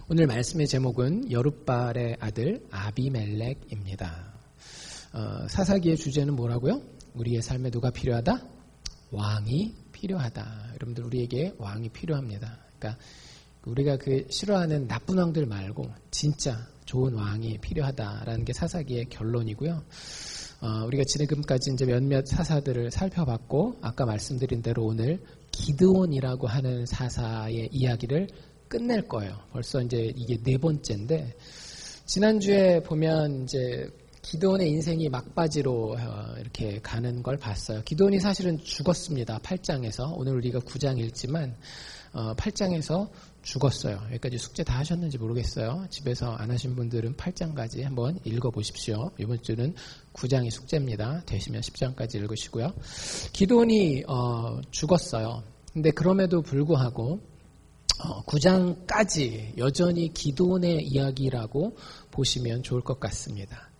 오늘 말씀의 제목은 여룻발의 아들 아비멜렉입니다. 사사기의 주제는 뭐라고요? 우리의 삶에 누가 필요하다? 왕이 필요하다. 여러분들 우리에게 왕이 필요합니다. 그러니까 우리가 그 싫어하는 나쁜 왕들 말고 진짜 좋은 왕이 필요하다라는 게 사사기의 결론이고요. 우리가 지금까지 이제 몇몇 사사들을 살펴봤고 아까 말씀드린 대로 오늘 기드온이라고 하는 사사의 이야기를 끝낼 거예요. 벌써 이제 이게 4번째인데 지난주에 보면 이제 기드온의 인생이 막바지로 이렇게 가는 걸 봤어요. 기드온이 사실은 죽었습니다. 8장에서. 오늘 우리가 9장 읽지만 8장에서 죽었어요. 여기까지 숙제 다 하셨는지 모르겠어요. 집에서 안 하신 분들은 8장까지 한번 읽어보십시오. 이번 주는 9장이 숙제입니다. 되시면 10장까지 읽으시고요. 기드온이 죽었어요. 근데 그럼에도 불구하고 9장까지 여전히 기드온의 이야기라고 보시면 좋을 것 같습니다.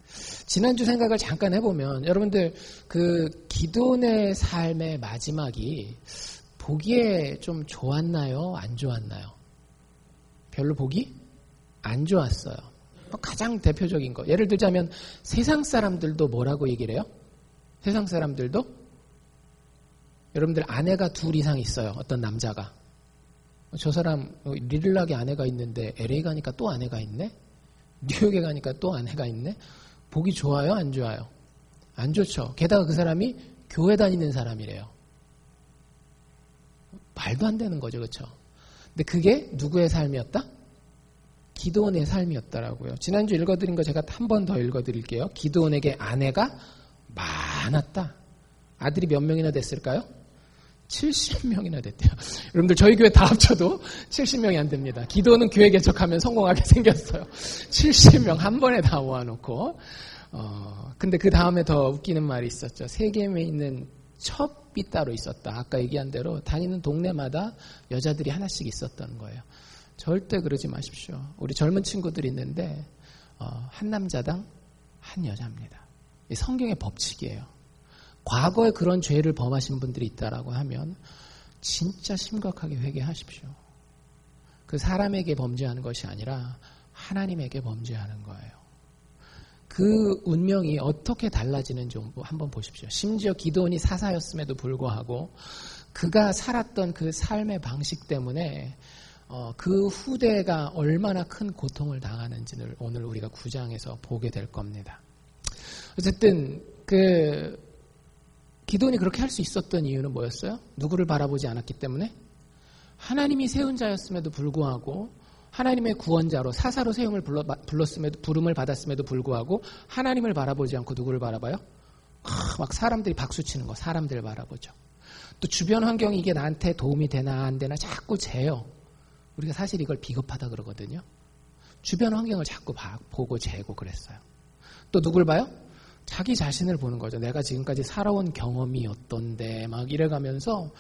지난주 생각을 잠깐 해보면 여러분들 그 기드온의 삶의 마지막이 보기에 좀 좋았나요? 안 좋았나요? 별로 보기 안 좋았어요. 가장 대표적인 거. 예를 들자면 세상 사람들도 뭐라고 얘기를 해요? 세상 사람들도 여러분들 아내가 2 이상 있어요. 어떤 남자가. 저 사람 리릴락에 아내가 있는데 LA 가니까 또 아내가 있네? 뉴욕에 가니까 또 아내가 있네? 보기 좋아요? 안 좋아요? 안 좋죠. 게다가 그 사람이 교회 다니는 사람이래요. 말도 안 되는 거죠. 그렇죠? 근데 그게 누구의 삶이었다? 기드온의 삶이었더라고요. 지난주 읽어드린 거 제가 한 번 더 읽어드릴게요. 기드온에게 아내가 많았다. 아들이 몇 명이나 됐을까요? 70명이나 됐대요. 여러분들 저희 교회 다 합쳐도 70명이 안 됩니다. 기도는 교회 개척하면 성공하게 생겼어요. 70명 한 번에 다 모아놓고 근데 그 다음에 더 웃기는 말이 있었죠. 세겜에 있는 첩이 따로 있었다. 아까 얘기한 대로 다니는 동네마다 여자들이 하나씩 있었던 거예요. 절대 그러지 마십시오. 우리 젊은 친구들이 있는데 한 남자당 한 여자입니다. 이 성경의 법칙이에요. 과거에 그런 죄를 범하신 분들이 있다라고 하면 진짜 심각하게 회개하십시오. 그 사람에게 범죄하는 것이 아니라 하나님에게 범죄하는 거예요. 그 운명이 어떻게 달라지는지 한번 보십시오. 심지어 기드온이 사사였음에도 불구하고 그가 살았던 그 삶의 방식 때문에 그 후대가 얼마나 큰 고통을 당하는지를 오늘 우리가 9장에서 보게 될 겁니다. 어쨌든 기드온이 그렇게 할 수 있었던 이유는 뭐였어요? 누구를 바라보지 않았기 때문에? 하나님이 세운 자였음에도 불구하고 하나님의 구원자로 사사로 부름을 받았음에도 불구하고 하나님을 바라보지 않고 누구를 바라봐요? 막 사람들이 박수치는 거 사람들을 바라보죠. 또 주변 환경이 이게 나한테 도움이 되나 안 되나 자꾸 재요. 우리가 사실 이걸 비겁하다 그러거든요. 주변 환경을 자꾸 보고 재고 그랬어요. 또 누굴 봐요? 자기 자신을 보는 거죠. 내가 지금까지 살아온 경험이 어떤데 막 이래가면서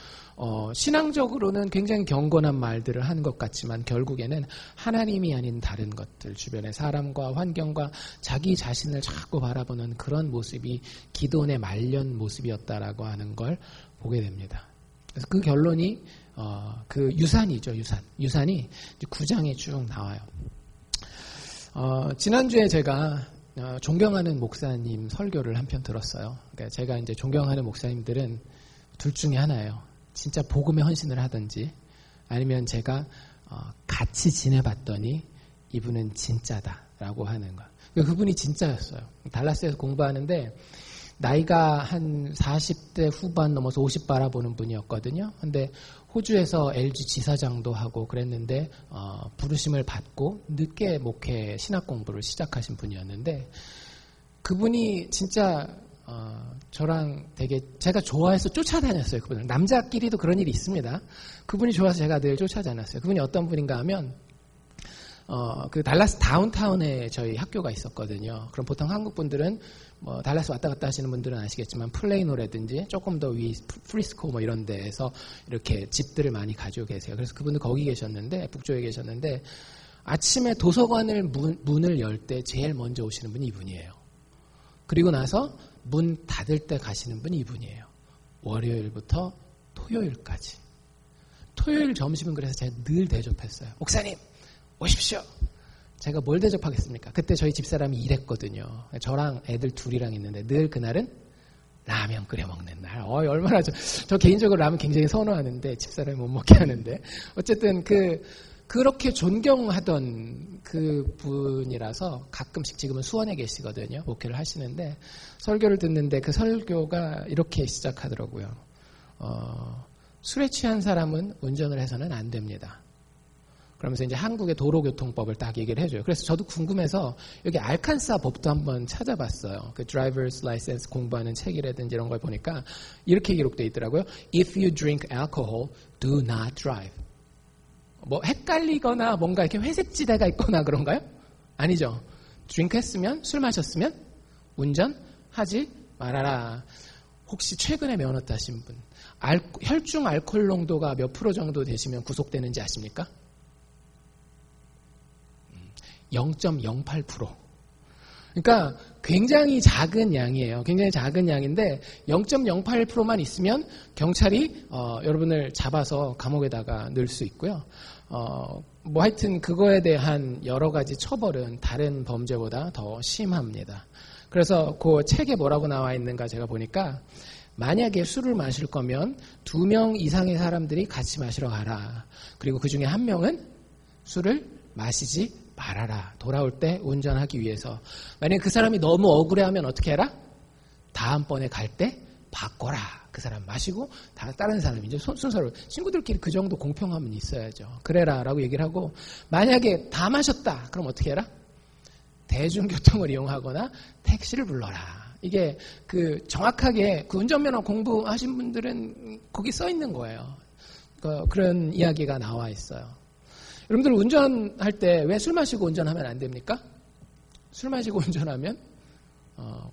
신앙적으로는 굉장히 경건한 말들을 하는 것 같지만 결국에는 하나님이 아닌 다른 것들 주변의 사람과 환경과 자기 자신을 자꾸 바라보는 그런 모습이 기드온의 말년 모습이었다라고 하는 걸 보게 됩니다. 그래서 그 결론이 그 유산이죠. 유산이 9장에 쭉 나와요. 지난주에 제가 존경하는 목사님 설교를 한 편 들었어요. 그러니까 제가 이제 존경하는 목사님들은 둘 중에 하나예요. 진짜 복음에 헌신을 하든지 아니면 제가 같이 지내봤더니 이분은 진짜다라고 하는 거. 그러니까 그분이 진짜였어요. 달라스에서 공부하는데 나이가 한 40대 후반 넘어서 50 바라보는 분이었거든요. 근데 호주에서 LG 지사장도 하고 그랬는데 부르심을 받고 늦게 목회 신학 공부를 시작하신 분이었는데 그분이 진짜 저랑 되게 제가 좋아해서 쫓아다녔어요. 그분을. 남자끼리도 그런 일이 있습니다. 그분이 좋아서 제가 늘 쫓아다녔어요. 그분이 어떤 분인가 하면 그 달라스 다운타운에 저희 학교가 있었거든요. 그럼 보통 한국 분들은 뭐 달라스 왔다 갔다 하시는 분들은 아시겠지만 플레이노라든지 조금 더 위 프리스코 뭐 이런 데에서 이렇게 집들을 많이 가지고 계세요. 그래서 그분은 거기 계셨는데 북쪽에 계셨는데 아침에 도서관을 문을 열 때 제일 먼저 오시는 분이 이분이에요. 그리고 나서 문 닫을 때 가시는 분이 이분이에요. 월요일부터 토요일까지. 토요일 점심은 그래서 제가 늘 대접했어요. 목사님 오십시오. 제가 뭘 대접하겠습니까? 그때 저희 집사람이 일했거든요. 저랑 애들 둘이랑 있는데 늘 그날은 라면 끓여 먹는 날. 얼마나 저 개인적으로 라면 굉장히 선호하는데 집사람이 못 먹게 하는데 어쨌든 그렇게 존경하던 그 분이라서 가끔씩 지금은 수원에 계시거든요. 목회를 하시는데 설교를 듣는데 그 설교가 이렇게 시작하더라고요. 술에 취한 사람은 운전을 해서는 안 됩니다. 그러면서 이제 한국의 도로교통법을 딱 얘기를 해줘요. 그래서 저도 궁금해서 여기 알칸사 법도 한번 찾아봤어요. 그 드라이버스 라이센스 공부하는 책이라든지 이런 걸 보니까 이렇게 기록되어 있더라고요. If you drink alcohol, do not drive. 뭐 헷갈리거나 뭔가 이렇게 회색지대가 있거나 그런가요? 아니죠. 드링크 했으면, 술 마셨으면 운전하지 말아라. 혹시 최근에 면허 따신 분, 혈중 알코올 농도가 몇 프로 정도 되시면 구속되는지 아십니까? 0.08%. 그러니까 굉장히 작은 양이에요. 굉장히 작은 양인데 0.08%만 있으면 경찰이 여러분을 잡아서 감옥에다가 넣을 수 있고요. 뭐 하여튼 그거에 대한 여러 가지 처벌은 다른 범죄보다 더 심합니다. 그래서 그 책에 뭐라고 나와 있는가 제가 보니까 만약에 술을 마실 거면 2명 이상의 사람들이 같이 마시러 가라. 그리고 그 중에 1명은 술을 마시지 말아라. 돌아올 때 운전하기 위해서. 만약에 그 사람이 너무 억울해하면 어떻게 해라? 다음번에 갈 때 바꿔라. 그 사람 마시고 다른 사람이 이제 순서로 친구들끼리 그 정도 공평함은 있어야죠. 그래라 라고 얘기를 하고 만약에 다 마셨다. 그럼 어떻게 해라? 대중교통을 이용하거나 택시를 불러라. 이게 정확하게 그 운전면허 공부하신 분들은 거기 써 있는 거예요. 그런 이야기가 나와 있어요. 여러분들 운전할 때 왜 술 마시고 운전하면 안 됩니까? 술 마시고 운전하면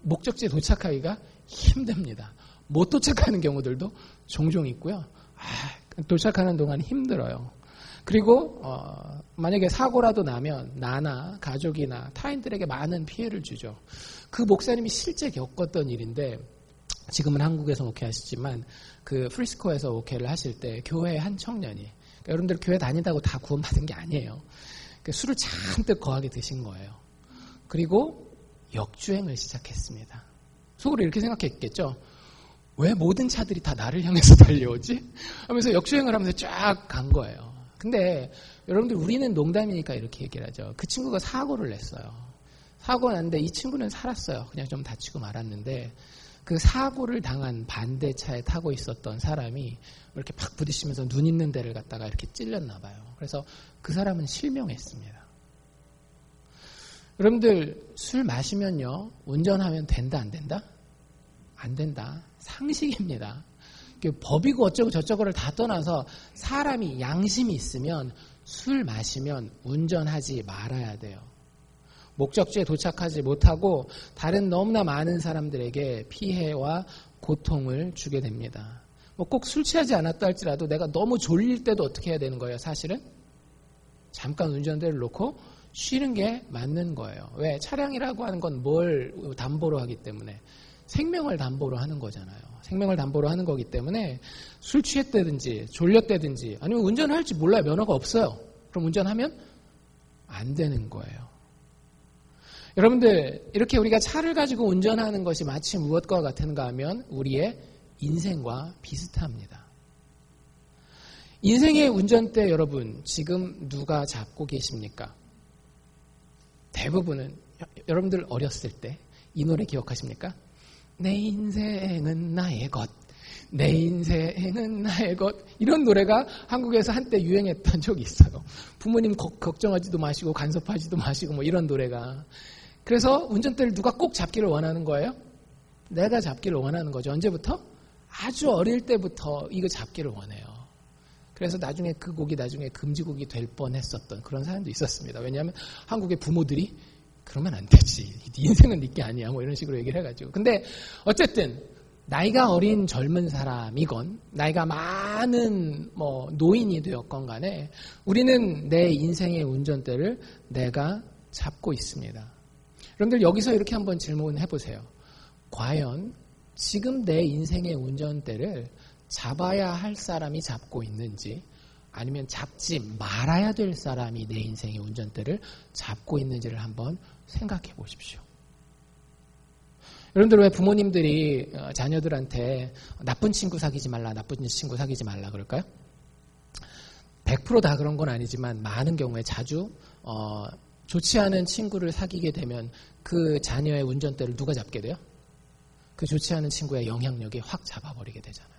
목적지에 도착하기가 힘듭니다. 못 도착하는 경우들도 종종 있고요. 도착하는 동안 힘들어요. 그리고 만약에 사고라도 나면 나나 가족이나 타인들에게 많은 피해를 주죠. 그 목사님이 실제 겪었던 일인데 지금은 한국에서 목회하시지만 그 프리스코에서 목회를 하실 때 교회 한 청년이 그러니까 여러분들 교회 다닌다고 다 구원받은 게 아니에요. 그러니까 술을 잔뜩 거하게 드신 거예요. 그리고 역주행을 시작했습니다. 속으로 이렇게 생각했겠죠. 왜 모든 차들이 다 나를 향해서 달려오지? 하면서 역주행을 하면서 쫙 간 거예요. 근데 여러분들 우리는 농담이니까 이렇게 얘기를 하죠. 그 친구가 사고를 냈어요. 사고가 났는데 이 친구는 살았어요. 그냥 좀 다치고 말았는데 그 사고를 당한 반대차에 타고 있었던 사람이 이렇게 팍 부딪히면서 눈 있는 데를 갖다가 이렇게 찔렸나 봐요. 그래서 그 사람은 실명했습니다. 여러분들 술 마시면요 운전하면 된다 안 된다? 안 된다. 상식입니다. 법이고 어쩌고 저쩌고를 다 떠나서 사람이 양심이 있으면 술 마시면 운전하지 말아야 돼요. 목적지에 도착하지 못하고 다른 너무나 많은 사람들에게 피해와 고통을 주게 됩니다. 뭐 꼭 술 취하지 않았다 할지라도 내가 너무 졸릴 때도 어떻게 해야 되는 거예요? 사실은 잠깐 운전대를 놓고 쉬는 게 맞는 거예요. 왜? 차량이라고 하는 건 뭘 담보로 하기 때문에 생명을 담보로 하는 거잖아요. 생명을 담보로 하는 거기 때문에 술 취했다든지 졸렸다든지 아니면 운전을 할지 몰라요. 면허가 없어요. 그럼 운전하면 안 되는 거예요. 여러분들 이렇게 우리가 차를 가지고 운전하는 것이 마치 무엇과 같은가 하면 우리의 인생과 비슷합니다. 인생의 운전대 여러분 지금 누가 잡고 계십니까? 대부분은 여러분들 어렸을 때 이 노래 기억하십니까? 내 인생은 나의 것, 내 인생은 나의 것 이런 노래가 한국에서 한때 유행했던 적이 있어요. 부모님 걱정하지도 마시고 간섭하지도 마시고 뭐 이런 노래가. 그래서 운전대를 누가 꼭 잡기를 원하는 거예요? 내가 잡기를 원하는 거죠. 언제부터? 아주 어릴 때부터 이거 잡기를 원해요. 그래서 나중에 그 곡이 나중에 금지곡이 될 뻔했었던 그런 사람도 있었습니다. 왜냐하면 한국의 부모들이 그러면 안 되지. 네 인생은 네 게 아니야. 뭐 이런 식으로 얘기를 해가지고. 근데 어쨌든 나이가 어린 젊은 사람이건 나이가 많은 뭐 노인이 되었건 간에 우리는 내 인생의 운전대를 내가 잡고 있습니다. 여러분들 여기서 이렇게 한번 질문해 보세요. 과연 지금 내 인생의 운전대를 잡아야 할 사람이 잡고 있는지 아니면 잡지 말아야 될 사람이 내 인생의 운전대를 잡고 있는지를 한번 생각해 보십시오. 여러분들 왜 부모님들이 자녀들한테 나쁜 친구 사귀지 말라, 나쁜 친구 사귀지 말라 그럴까요? 100% 다 그런 건 아니지만 많은 경우에 자주 좋지 않은 친구를 사귀게 되면 그 자녀의 운전대를 누가 잡게 돼요? 그 좋지 않은 친구의 영향력이 확 잡아버리게 되잖아요.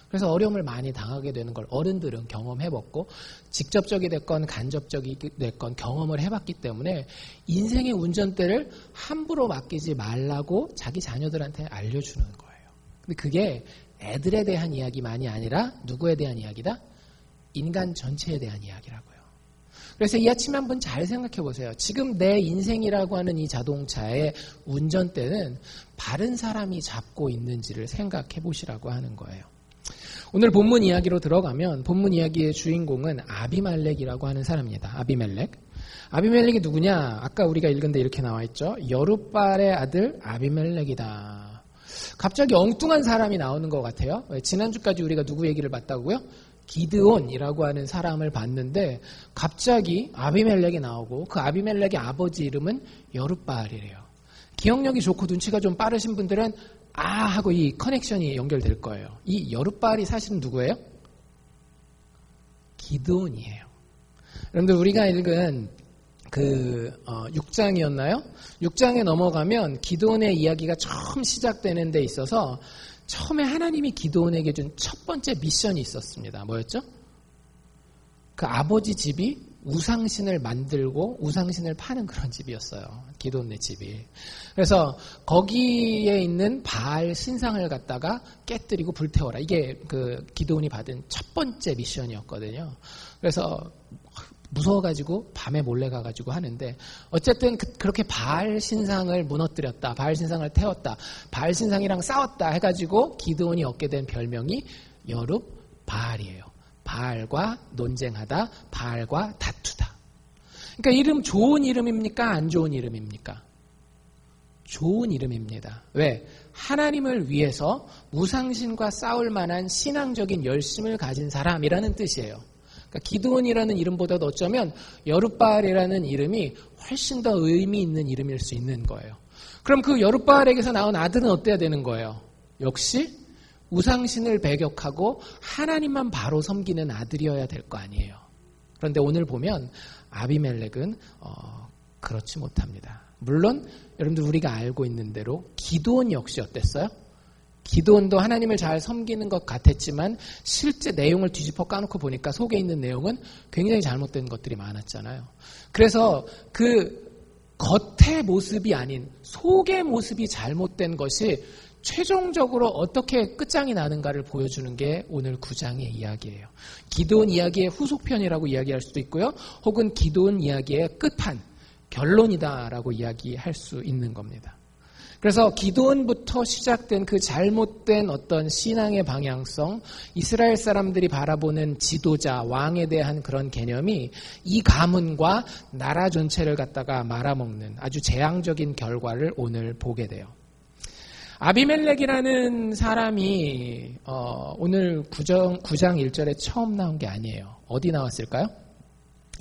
그래서 어려움을 많이 당하게 되는 걸 어른들은 경험해봤고 직접적이 됐건 간접적이 됐건 경험을 해봤기 때문에 인생의 운전대를 함부로 맡기지 말라고 자기 자녀들한테 알려주는 거예요. 근데 그게 애들에 대한 이야기만이 아니라 누구에 대한 이야기다? 인간 전체에 대한 이야기라고요. 그래서 이 아침에 한번 잘 생각해 보세요. 지금 내 인생이라고 하는 이 자동차의 운전대는 바른 사람이 잡고 있는지를 생각해 보시라고 하는 거예요. 오늘 본문 이야기로 들어가면 본문 이야기의 주인공은 아비멜렉이라고 하는 사람입니다. 아비멜렉. 아비멜렉이 누구냐? 아까 우리가 읽은 데 이렇게 나와 있죠. 여룻발의 아들 아비멜렉이다. 갑자기 엉뚱한 사람이 나오는 것 같아요. 지난주까지 우리가 누구 얘기를 봤다고요? 기드온이라고 하는 사람을 봤는데 갑자기 아비멜렉이 나오고 그 아비멜렉의 아버지 이름은 여룻바알이래요. 기억력이 좋고 눈치가 좀 빠르신 분들은 하고 이 커넥션이 연결될 거예요. 이 여룻바알이 사실은 누구예요? 기드온이에요. 여러분들 우리가 읽은 그 6장이었나요? 6장에 넘어가면 기드온의 이야기가 처음 시작되는 데 있어서 처음에 하나님이 기드온에게 준 첫 번째 미션이 있었습니다. 뭐였죠? 그 아버지 집이 우상신을 만들고 우상신을 파는 그런 집이었어요. 기드온네 집이. 그래서 거기에 있는 바알 신상을 갖다가 깨뜨리고 불태워라. 이게 그 기드온이 받은 첫 번째 미션이었거든요. 그래서 무서워가지고 밤에 몰래 가가지고 하는데 어쨌든 그렇게 바알 신상을 무너뜨렸다. 바알 신상을 태웠다. 바알 신상이랑 싸웠다 해가지고 기드온이 얻게 된 별명이 여룻바알이에요. 바알과 논쟁하다, 바알과 다투다. 그러니까 이름 좋은 이름입니까? 안 좋은 이름입니까? 좋은 이름입니다. 왜? 하나님을 위해서 우상신과 싸울 만한 신앙적인 열심을 가진 사람이라는 뜻이에요. 그러니까 기드온이라는 이름보다도 어쩌면 여룻바알이라는 이름이 훨씬 더 의미 있는 이름일 수 있는 거예요. 그럼 그 여룻바알에게서 나온 아들은 어때야 되는 거예요? 역시 우상신을 배격하고 하나님만 바로 섬기는 아들이어야 될 거 아니에요. 그런데 오늘 보면 아비멜렉은 그렇지 못합니다. 물론 여러분들 우리가 알고 있는 대로 기드온 역시 어땠어요? 기드온도 하나님을 잘 섬기는 것 같았지만 실제 내용을 뒤집어 까놓고 보니까 속에 있는 내용은 굉장히 잘못된 것들이 많았잖아요. 그래서 그 겉의 모습이 아닌 속의 모습이 잘못된 것이 최종적으로 어떻게 끝장이 나는가를 보여주는 게 오늘 9장의 이야기예요. 기드온 이야기의 후속편이라고 이야기할 수도 있고요. 혹은 기드온 이야기의 끝판, 결론이다라고 이야기할 수 있는 겁니다. 그래서 기드온부터 시작된 그 잘못된 어떤 신앙의 방향성, 이스라엘 사람들이 바라보는 지도자, 왕에 대한 그런 개념이 이 가문과 나라 전체를 갖다가 말아먹는 아주 재앙적인 결과를 오늘 보게 돼요. 아비멜렉이라는 사람이 오늘 9장 1절에 처음 나온 게 아니에요. 어디 나왔을까요?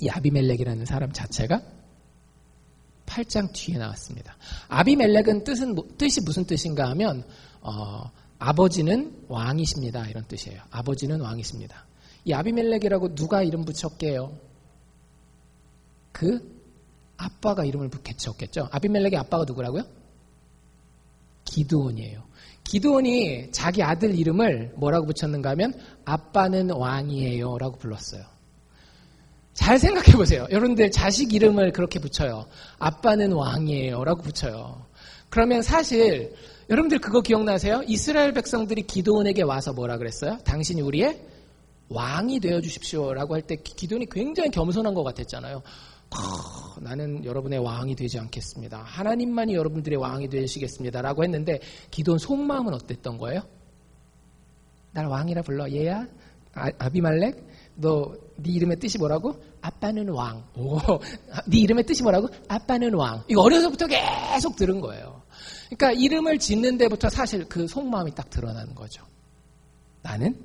이 아비멜렉이라는 사람 자체가 8장 뒤에 나왔습니다. 아비멜렉은 뜻이 무슨 뜻인가 하면 아버지는 왕이십니다. 이런 뜻이에요. 아버지는 왕이십니다. 이 아비멜렉이라고 누가 이름 붙였게요? 그 아빠가 이름을 붙였겠죠. 아비멜렉의 아빠가 누구라고요? 기드온이에요. 기드온이 자기 아들 이름을 뭐라고 붙였는가 하면 아빠는 왕이에요 라고 불렀어요. 잘 생각해 보세요. 여러분들 자식 이름을 그렇게 붙여요. 아빠는 왕이에요 라고 붙여요. 그러면 사실 여러분들 그거 기억나세요? 이스라엘 백성들이 기드온에게 와서 뭐라 그랬어요? 당신이 우리의 왕이 되어주십시오 라고 할 때 기드온이 굉장히 겸손한 것 같았잖아요. 나는 여러분의 왕이 되지 않겠습니다. 하나님만이 여러분들의 왕이 되시겠습니다 라고 했는데 기드온 속마음은 어땠던 거예요? 날 왕이라 불러. 얘야? 아비멜렉? 너 네 이름의 뜻이 뭐라고? 아빠는 왕. 네 이름의 뜻이 뭐라고? 아빠는 왕. 이거 어려서부터 계속 들은 거예요. 그러니까 이름을 짓는 데부터 사실 그 속마음이 딱 드러나는 거죠. 나는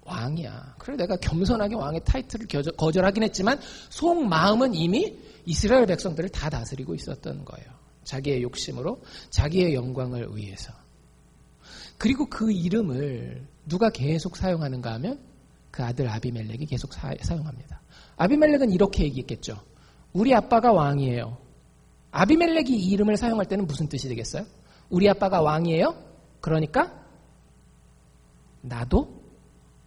왕이야. 그래 내가 겸손하게 왕의 타이틀을 거절하긴 했지만 속마음은 이미 이스라엘 백성들을 다 다스리고 있었던 거예요. 자기의 욕심으로 자기의 영광을 위해서. 그리고 그 이름을 누가 계속 사용하는가 하면 그 아들 아비멜렉이 계속 사용합니다. 아비멜렉은 이렇게 얘기했겠죠. 우리 아빠가 왕이에요. 아비멜렉이 이 이름을 사용할 때는 무슨 뜻이 되겠어요? 우리 아빠가 왕이에요? 그러니까 나도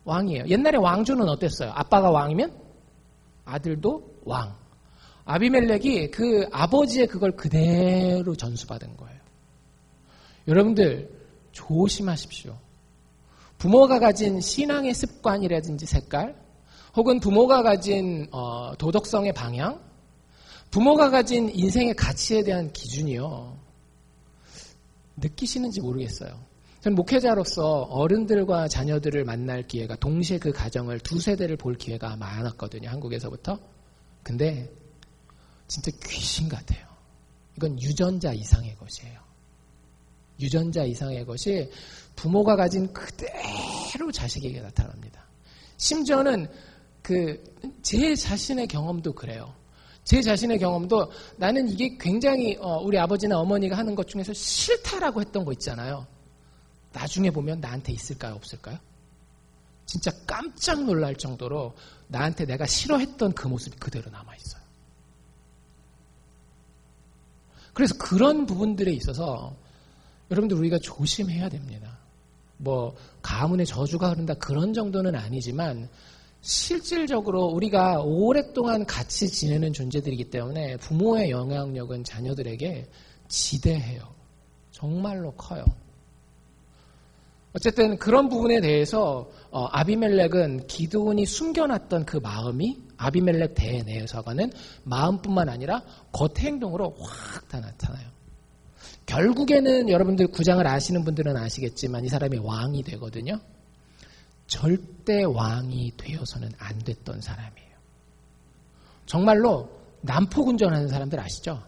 왕이에요. 옛날에 왕조는 어땠어요? 아빠가 왕이면 아들도 왕. 아비멜렉이 그 아버지의 그걸 그대로 전수받은 거예요. 여러분들 조심하십시오. 부모가 가진 신앙의 습관이라든지 색깔, 혹은 부모가 가진 도덕성의 방향, 부모가 가진 인생의 가치에 대한 기준이요. 느끼시는지 모르겠어요. 저는 목회자로서 어른들과 자녀들을 만날 기회가, 동시에 그 가정을 두 세대를 볼 기회가 많았거든요. 한국에서부터. 근데 진짜 귀신 같아요. 이건 유전자 이상의 것이에요. 유전자 이상의 것이 부모가 가진 그대로 자식에게 나타납니다. 심지어는 제 자신의 경험도 그래요. 제 자신의 경험도 나는 이게 굉장히 우리 아버지나 어머니가 하는 것 중에서 싫다라고 했던 거 있잖아요. 나중에 보면 나한테 있을까요? 없을까요? 진짜 깜짝 놀랄 정도로 나한테 내가 싫어했던 그 모습이 그대로 남아있어요. 그래서 그런 부분들에 있어서 여러분들 우리가 조심해야 됩니다. 뭐 가문의 저주가 흐른다 그런 정도는 아니지만 실질적으로 우리가 오랫동안 같이 지내는 존재들이기 때문에 부모의 영향력은 자녀들에게 지대해요. 정말로 커요. 어쨌든 그런 부분에 대해서 아비멜렉은 기드온이 숨겨놨던 그 마음이 아비멜렉 대에 내에서가는 마음뿐만 아니라 겉 행동으로 확 다 나타나요. 결국에는 여러분들 구장을 아시는 분들은 아시겠지만 이 사람이 왕이 되거든요. 절대 왕이 되어서는 안 됐던 사람이에요. 정말로 난폭운전하는 사람들 아시죠?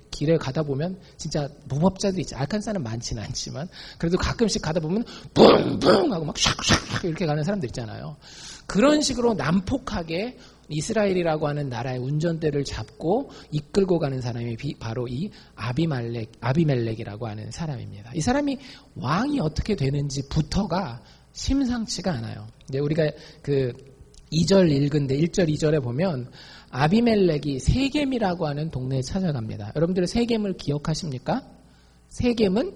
길에 가다 보면 진짜 무법자도 있죠. 알칸사는 많지는 않지만 그래도 가끔씩 가다 보면 뿡뿡 하고 막 샥샥 이렇게 가는 사람들 있잖아요. 그런 식으로 난폭하게 이스라엘이라고 하는 나라의 운전대를 잡고 이끌고 가는 사람이 바로 이 아비멜렉이라고 하는 사람입니다. 이 사람이 왕이 어떻게 되는지부터가 심상치가 않아요. 이제 우리가 그 2절 읽은데 1절 2절에 보면 아비멜렉이 세겜이라고 하는 동네에 찾아갑니다. 여러분들 세겜을 기억하십니까? 세겜은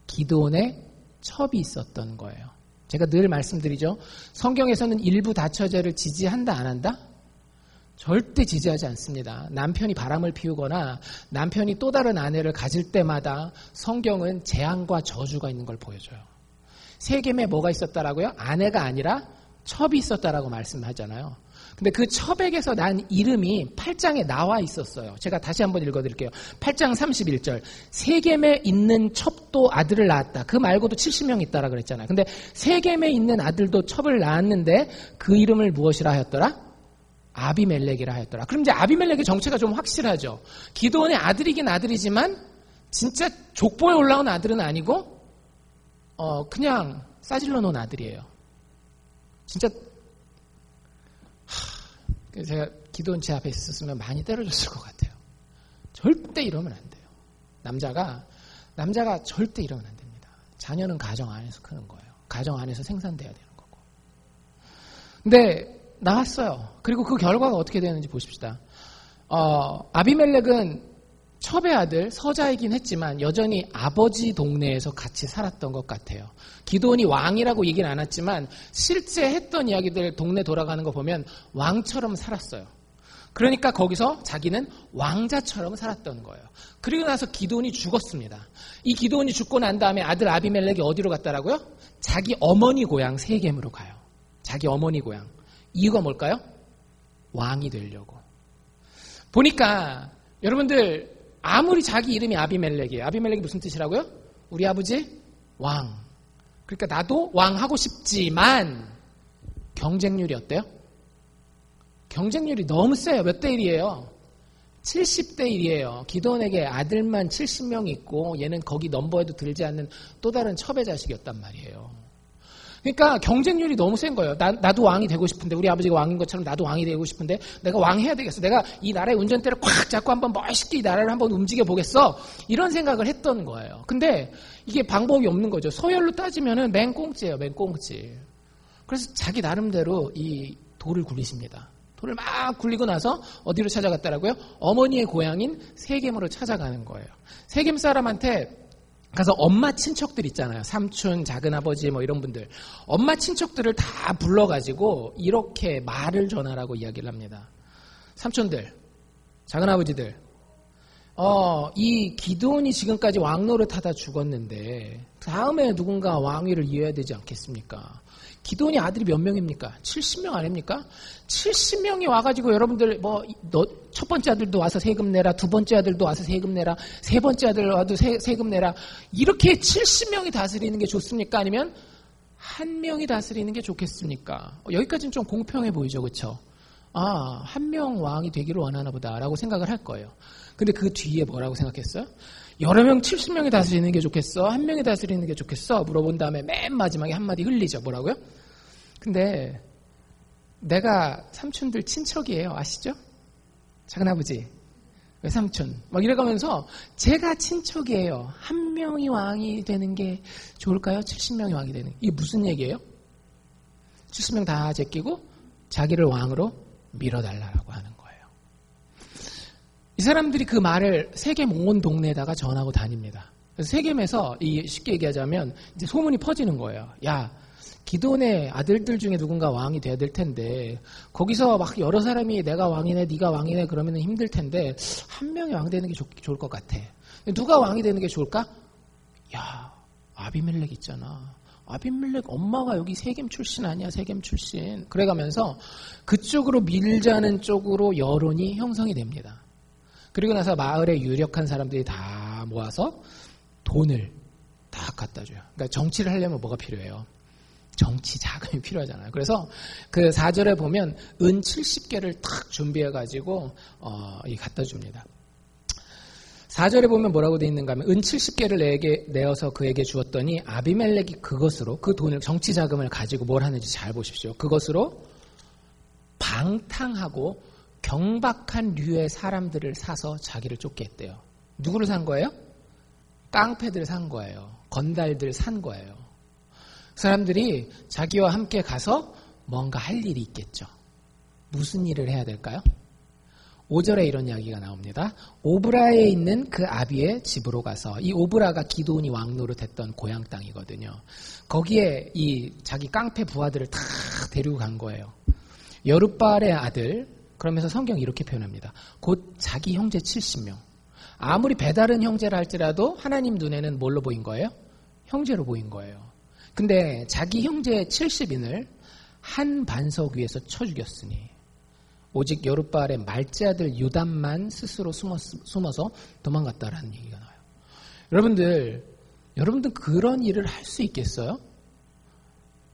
기드온의 첩이 있었던 거예요. 제가 늘 말씀드리죠. 성경에서는 일부 다처제를 지지한다 안 한다? 절대 지지하지 않습니다. 남편이 바람을 피우거나 남편이 또 다른 아내를 가질 때마다 성경은 재앙과 저주가 있는 걸 보여줘요. 세겜에 뭐가 있었다라고요? 아내가 아니라 첩이 있었다라고 말씀하잖아요. 근데 그 첩에게서 난 이름이 8장에 나와 있었어요. 제가 다시 한번 읽어드릴게요. 8장 31절. 세겜에 있는 첩도 아들을 낳았다. 그 말고도 70명 있다라 그랬잖아요. 근데 세겜에 있는 아들도 첩을 낳았는데 그 이름을 무엇이라 하였더라? 아비멜렉이라 하였더라. 그럼 이제 아비멜렉의 정체가 좀 확실하죠. 기드온의 아들이긴 아들이지만 진짜 족보에 올라온 아들은 아니고 그냥 싸질러 놓은 아들이에요. 진짜 제가 기드온 제 앞에 있었으면 많이 때려줬을 것 같아요. 절대 이러면 안 돼요. 남자가 절대 이러면 안 됩니다. 자녀는 가정 안에서 크는 거예요. 가정 안에서 생산돼야 되는 거고. 근데 나왔어요. 그리고 그 결과가 어떻게 되는지 보십시다. 아비멜렉은 첩의 아들 서자이긴 했지만 여전히 아버지 동네에서 같이 살았던 것 같아요. 기드온이 왕이라고 얘기는 안 했지만 실제 했던 이야기들 동네 돌아가는 거 보면 왕처럼 살았어요. 그러니까 거기서 자기는 왕자처럼 살았던 거예요. 그리고 나서 기드온이 죽었습니다. 이 기드온이 죽고 난 다음에 아들 아비멜렉이 어디로 갔다라고요? 자기 어머니 고향 세겜으로 가요. 자기 어머니 고향. 이유가 뭘까요? 왕이 되려고. 보니까 여러분들 아무리 자기 이름이 아비멜렉이에요. 아비멜렉이 무슨 뜻이라고요? 우리 아버지 왕. 그러니까 나도 왕하고 싶지만 경쟁률이 어때요? 경쟁률이 너무 세요. 몇 대 1이에요? 70대 1이에요. 기드온에게 아들만 70명 있고 얘는 거기 넘버에도 들지 않는 또 다른 첩의 자식이었단 말이에요. 그러니까 경쟁률이 너무 센 거예요. 나도 왕이 되고 싶은데, 우리 아버지가 왕인 것처럼 나도 왕이 되고 싶은데, 내가 왕 해야 되겠어. 내가 이 나라의 운전대를 꽉 잡고 한번 멋있게 이 나라를 한번 움직여 보겠어. 이런 생각을 했던 거예요. 근데 이게 방법이 없는 거죠. 서열로 따지면은 맹꽁지예요, 맹꽁지. 그래서 자기 나름대로 이 돌을 굴리십니다. 돌을 막 굴리고 나서 어디로 찾아갔더라고요? 어머니의 고향인 세겜으로 찾아가는 거예요. 세겜 사람한테 가서 엄마 친척들 있잖아요. 삼촌, 작은아버지 뭐 이런 분들. 엄마 친척들을 다 불러가지고 이렇게 말을 전하라고 이야기를 합니다. 삼촌들, 작은아버지들, 이 기드온이 지금까지 왕 노릇하다 죽었는데 다음에 누군가 왕위를 이어야 되지 않겠습니까? 기드온이 아들이 몇 명입니까? 70명 아닙니까? 70명이 와가지고 여러분들 첫 번째 아들도 와서 세금 내라, 두 번째 아들도 와서 세금 내라, 세 번째 아들 와도 세금 내라. 이렇게 70명이 다스리는 게 좋습니까? 아니면 한 명이 다스리는 게 좋겠습니까? 여기까지는 좀 공평해 보이죠, 그렇죠? 한 명 왕이 되기를 원하나 보다라고 생각을 할 거예요. 근데 그 뒤에 뭐라고 생각했어요? 여러 명 70명이 다스리는 게 좋겠어? 한 명이 다스리는 게 좋겠어? 물어본 다음에 맨 마지막에 한마디 흘리죠. 뭐라고요? 근데 내가 삼촌들 친척이에요. 아시죠? 작은아버지, 외삼촌 막 이래가면서 제가 친척이에요. 한 명이 왕이 되는 게 좋을까요? 70명이 왕이 되는 게. 이게 무슨 얘기예요? 70명 다 제끼고 자기를 왕으로 밀어달라고 하는 거예요. 이 사람들이 그 말을 세겜 온 동네에다가 전하고 다닙니다. 그래서 세겜에서 쉽게 얘기하자면 이제 소문이 퍼지는 거예요. 야, 기드온의 아들들 중에 누군가 왕이 돼야 될 텐데 거기서 막 여러 사람이 내가 왕이네, 네가 왕이네 그러면 힘들 텐데 한 명이 왕 되는 게 좋을 것 같아. 누가 왕이 되는 게 좋을까? 야, 아비멜렉 있잖아. 아비멜렉 엄마가 여기 세겜 출신 아니야, 세겜 출신. 그래가면서 그쪽으로 밀자는 쪽으로 여론이 형성이 됩니다. 그리고 나서 마을에 유력한 사람들이 다 모아서 돈을 다 갖다 줘요. 그러니까 정치를 하려면 뭐가 필요해요? 정치 자금이 필요하잖아요. 그래서 그 4절에 보면 은 70개를 탁 준비해가지고 갖다 줍니다. 4절에 보면 뭐라고 되어 있는가 하면 은 70개를 내어서 그에게 주었더니 아비멜렉이 그것으로 그 돈을 정치 자금을 가지고 뭘 하는지 잘 보십시오. 그것으로 방탕하고 경박한 류의 사람들을 사서 자기를 쫓게 했대요. 누구를 산 거예요? 깡패들 산 거예요. 건달들 산 거예요. 사람들이 자기와 함께 가서 뭔가 할 일이 있겠죠. 무슨 일을 해야 될까요? 5절에 이런 이야기가 나옵니다. 오브라에 있는 그 아비의 집으로 가서, 이 오브라가 기드온이 왕 노릇했던 고향 땅이거든요. 거기에 이 자기 깡패 부하들을 다 데리고 간 거예요. 여룻바알의 아들, 그러면서 성경이 이렇게 표현합니다. 곧 자기 형제 70명. 아무리 배다른 형제라 할지라도 하나님 눈에는 뭘로 보인 거예요? 형제로 보인 거예요. 근데 자기 형제 70인을 한 반석 위에서 쳐 죽였으니 오직 여룻바알의 말째 아들 유담만 스스로 숨어서 도망갔다라는 얘기가 나와요. 여러분들 그런 일을 할 수 있겠어요?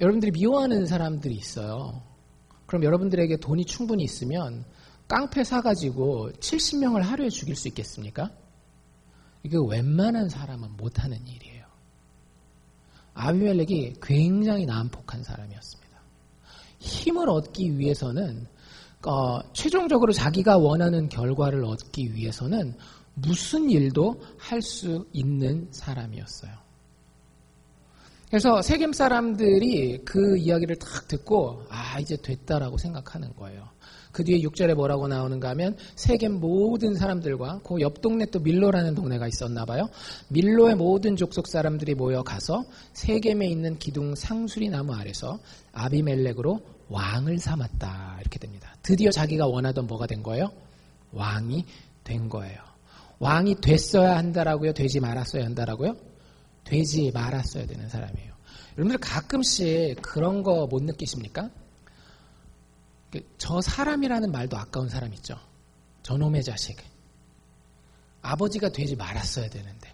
여러분들이 미워하는 사람들이 있어요. 그럼 여러분들에게 돈이 충분히 있으면 깡패 사가지고 70명을 하루에 죽일 수 있겠습니까? 이게 웬만한 사람은 못하는 일이에요. 아비멜렉이 굉장히 난폭한 사람이었습니다. 힘을 얻기 위해서는 최종적으로 자기가 원하는 결과를 얻기 위해서는 무슨 일도 할 수 있는 사람이었어요. 그래서 세겜 사람들이 그 이야기를 딱 듣고 이제 됐다라고 생각하는 거예요. 그 뒤에 6절에 뭐라고 나오는가 하면 세겜 모든 사람들과 그 옆 동네 또 밀로라는 동네가 있었나 봐요. 밀로의 모든 족속 사람들이 모여가서 세겜에 있는 기둥 상수리 나무 아래서 아비멜렉으로 왕을 삼았다. 이렇게 됩니다. 드디어 자기가 원하던 뭐가 된 거예요? 왕이 된 거예요. 왕이 됐어야 한다라고요? 되지 말았어야 한다라고요? 되지 말았어야 되는 사람이에요. 여러분들 가끔씩 그런 거 못 느끼십니까? 저 사람이라는 말도 아까운 사람 있죠. 저놈의 자식. 아버지가 되지 말았어야 되는데.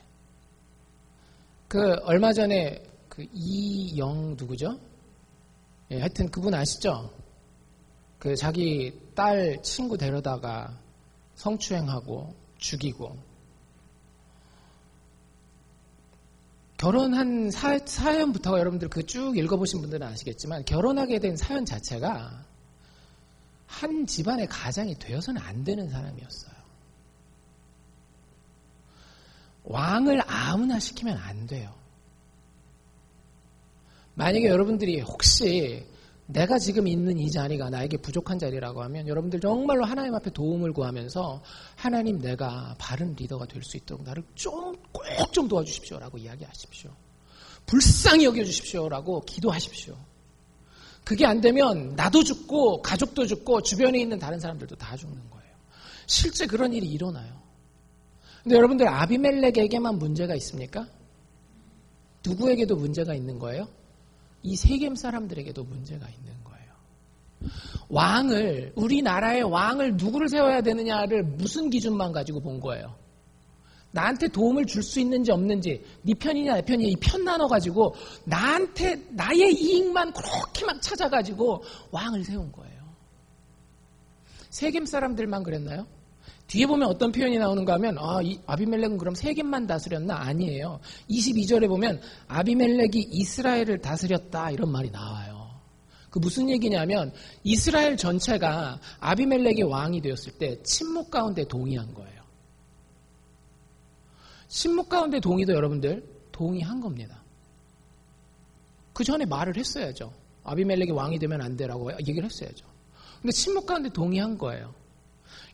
얼마 전에 이영 누구죠? 하여튼 그분 아시죠? 자기 딸 친구 데려다가 성추행하고 죽이고 결혼한 사연부터 여러분들 그 쭉 읽어보신 분들은 아시겠지만 결혼하게 된 사연 자체가 한 집안의 가장이 되어서는 안 되는 사람이었어요. 왕을 아무나 시키면 안 돼요. 만약에 여러분들이 혹시 내가 지금 있는 이 자리가 나에게 부족한 자리라고 하면 여러분들 정말로 하나님 앞에 도움을 구하면서 하나님 내가 바른 리더가 될 수 있도록 나를 꼭 좀 도와주십시오라고 이야기하십시오. 불쌍히 여겨주십시오라고 기도하십시오. 그게 안 되면 나도 죽고 가족도 죽고 주변에 있는 다른 사람들도 다 죽는 거예요. 실제 그런 일이 일어나요. 근데 여러분들 아비멜렉에게만 문제가 있습니까? 누구에게도 문제가 있는 거예요? 이 세겜 사람들에게도 문제가 있는 거예요. 왕을, 우리나라의 왕을 누구를 세워야 되느냐를 무슨 기준만 가지고 본 거예요? 나한테 도움을 줄 수 있는지 없는지, 네 편이냐 내 편이냐 이 편 나눠가지고 나한테 나의 이익만 그렇게 막 찾아가지고 왕을 세운 거예요. 세겜 사람들만 그랬나요? 뒤에 보면 어떤 표현이 나오는가 하면 이 아비멜렉은 그럼 세겜만 다스렸나? 아니에요. 22절에 보면 아비멜렉이 이스라엘을 다스렸다 이런 말이 나와요. 그 무슨 얘기냐면 이스라엘 전체가 아비멜렉이 왕이 되었을 때 침묵 가운데 동의한 거예요. 침묵 가운데 동의도 여러분들 동의한 겁니다. 그 전에 말을 했어야죠. 아비멜렉이 왕이 되면 안 되라고 얘기를 했어야죠. 근데 침묵 가운데 동의한 거예요.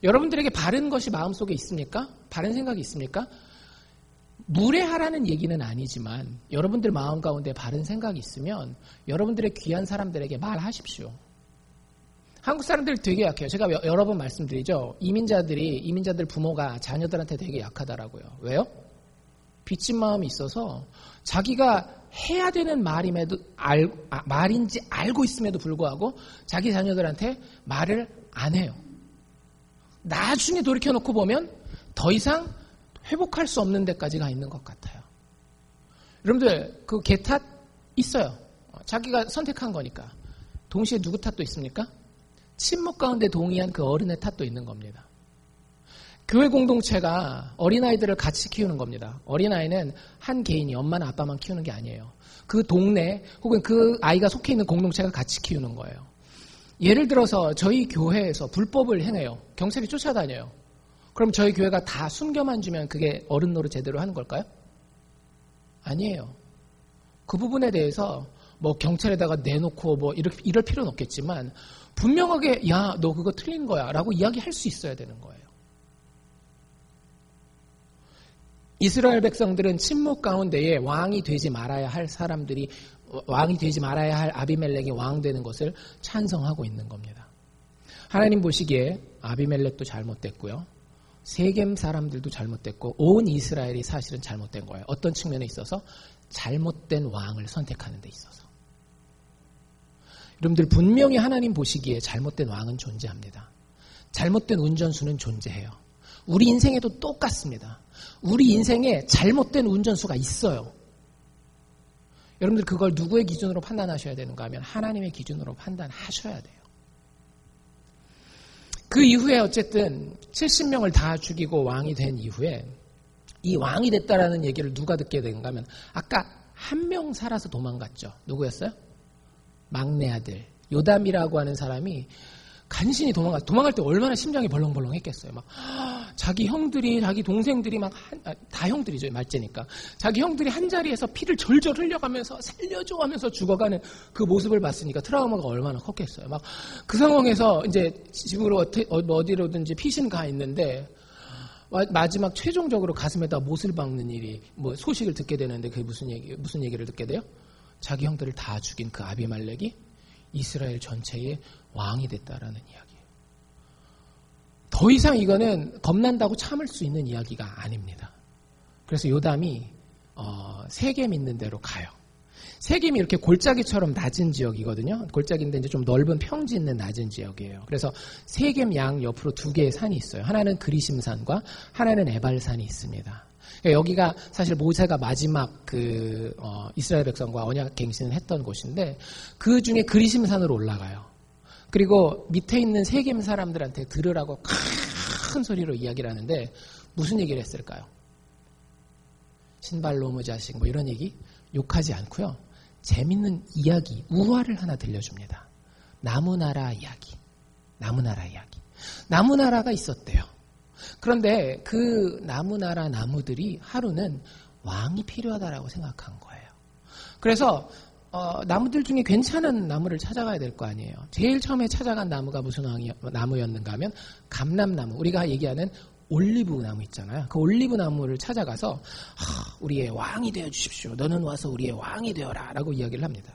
여러분들에게 바른 것이 마음속에 있습니까? 바른 생각이 있습니까? 무례하라는 얘기는 아니지만 여러분들 마음 가운데 바른 생각이 있으면 여러분들의 귀한 사람들에게 말하십시오. 한국 사람들 되게 약해요. 제가 여러 번 말씀드리죠. 이민자들 부모가 자녀들한테 되게 약하다라고요. 왜요? 빚진 마음이 있어서 자기가 해야 되는 말인지 알고 있음에도 불구하고 자기 자녀들한테 말을 안 해요. 나중에 돌이켜놓고 보면 더 이상 회복할 수 없는 데까지 가 있는 것 같아요. 여러분들 그 개 탓 있어요. 자기가 선택한 거니까. 동시에 누구 탓도 있습니까? 침묵 가운데 동의한 그 어른의 탓도 있는 겁니다. 교회 공동체가 어린아이들을 같이 키우는 겁니다. 어린아이는 한 개인이 엄마나 아빠만 키우는 게 아니에요. 그 동네 혹은 그 아이가 속해 있는 공동체가 같이 키우는 거예요. 예를 들어서 저희 교회에서 불법을 행해요. 경찰이 쫓아다녀요. 그럼 저희 교회가 다 숨겨만 주면 그게 어른 노릇 제대로 하는 걸까요? 아니에요. 그 부분에 대해서 뭐 경찰에다가 내놓고 뭐 이럴 필요는 없겠지만 분명하게 야, 너 그거 틀린 거야 라고 이야기할 수 있어야 되는 거예요. 이스라엘 백성들은 침묵 가운데에 왕이 되지 말아야 할 사람들이 왕이 되지 말아야 할 아비멜렉이 왕 되는 것을 찬성하고 있는 겁니다. 하나님 보시기에 아비멜렉도 잘못됐고요. 세겜 사람들도 잘못됐고 온 이스라엘이 사실은 잘못된 거예요. 어떤 측면에 있어서? 잘못된 왕을 선택하는 데 있어서. 여러분들 분명히 하나님 보시기에 잘못된 왕은 존재합니다. 잘못된 운전수는 존재해요. 우리 인생에도 똑같습니다. 우리 인생에 잘못된 운전수가 있어요. 여러분들 그걸 누구의 기준으로 판단하셔야 되는가 하면 하나님의 기준으로 판단하셔야 돼요. 그 이후에 어쨌든 70명을 다 죽이고 왕이 된 이후에 이 왕이 됐다라는 얘기를 누가 듣게 되는가 하면 아까 한 명 살아서 도망갔죠. 누구였어요? 막내 아들 요담이라고 하는 사람이 간신히 도망갈 때 얼마나 심장이 벌렁벌렁 했겠어요. 막 자기 형들이 자기 동생들이 다 형들이죠. 말째니까. 자기 형들이 한 자리에서 피를 절절 흘려가면서 살려줘 하면서 죽어가는 그 모습을 봤으니까 트라우마가 얼마나 컸겠어요. 막 그 상황에서 이제 집으로 어디로든지 피신 가 있는데 마지막 최종적으로 가슴에다 못을 박는 일이 뭐 소식을 듣게 되는데 그게 무슨 얘기를 듣게 돼요? 자기 형들을 다 죽인 그 아비멜렉이 이스라엘 전체의 왕이 됐다라는 이야기예요. 더 이상 이거는 겁난다고 참을 수 있는 이야기가 아닙니다. 그래서 요담이 세겜 있는 데로 가요. 세겜이 이렇게 골짜기처럼 낮은 지역이거든요. 골짜기인데 이제 좀 넓은 평지 있는 낮은 지역이에요. 그래서 세겜 양 옆으로 두 개의 산이 있어요. 하나는 그리심산과 하나는 에발산이 있습니다. 여기가 사실 모세가 마지막 이스라엘 백성과 언약 갱신을 했던 곳인데 그 중에 그리심산으로 올라가요. 그리고 밑에 있는 세겜 사람들한테 들으라고 큰 소리로 이야기를 하는데 무슨 얘기를 했을까요? 신발놈의 자식 뭐 이런 얘기 욕하지 않고요. 재밌는 이야기, 우화를 하나 들려줍니다. 나무나라 이야기. 나무나라 이야기. 나무나라가 있었대요. 그런데 그 나무나라 나무들이 하루는 왕이 필요하다라고 생각한 거예요. 그래서 나무들 중에 괜찮은 나무를 찾아가야 될 거 아니에요. 제일 처음에 찾아간 나무가 무슨 나무였는가 하면 감람나무, 우리가 얘기하는 올리브 나무 있잖아요. 그 올리브 나무를 찾아가서 우리의 왕이 되어주십시오. 너는 와서 우리의 왕이 되어라 라고 이야기를 합니다.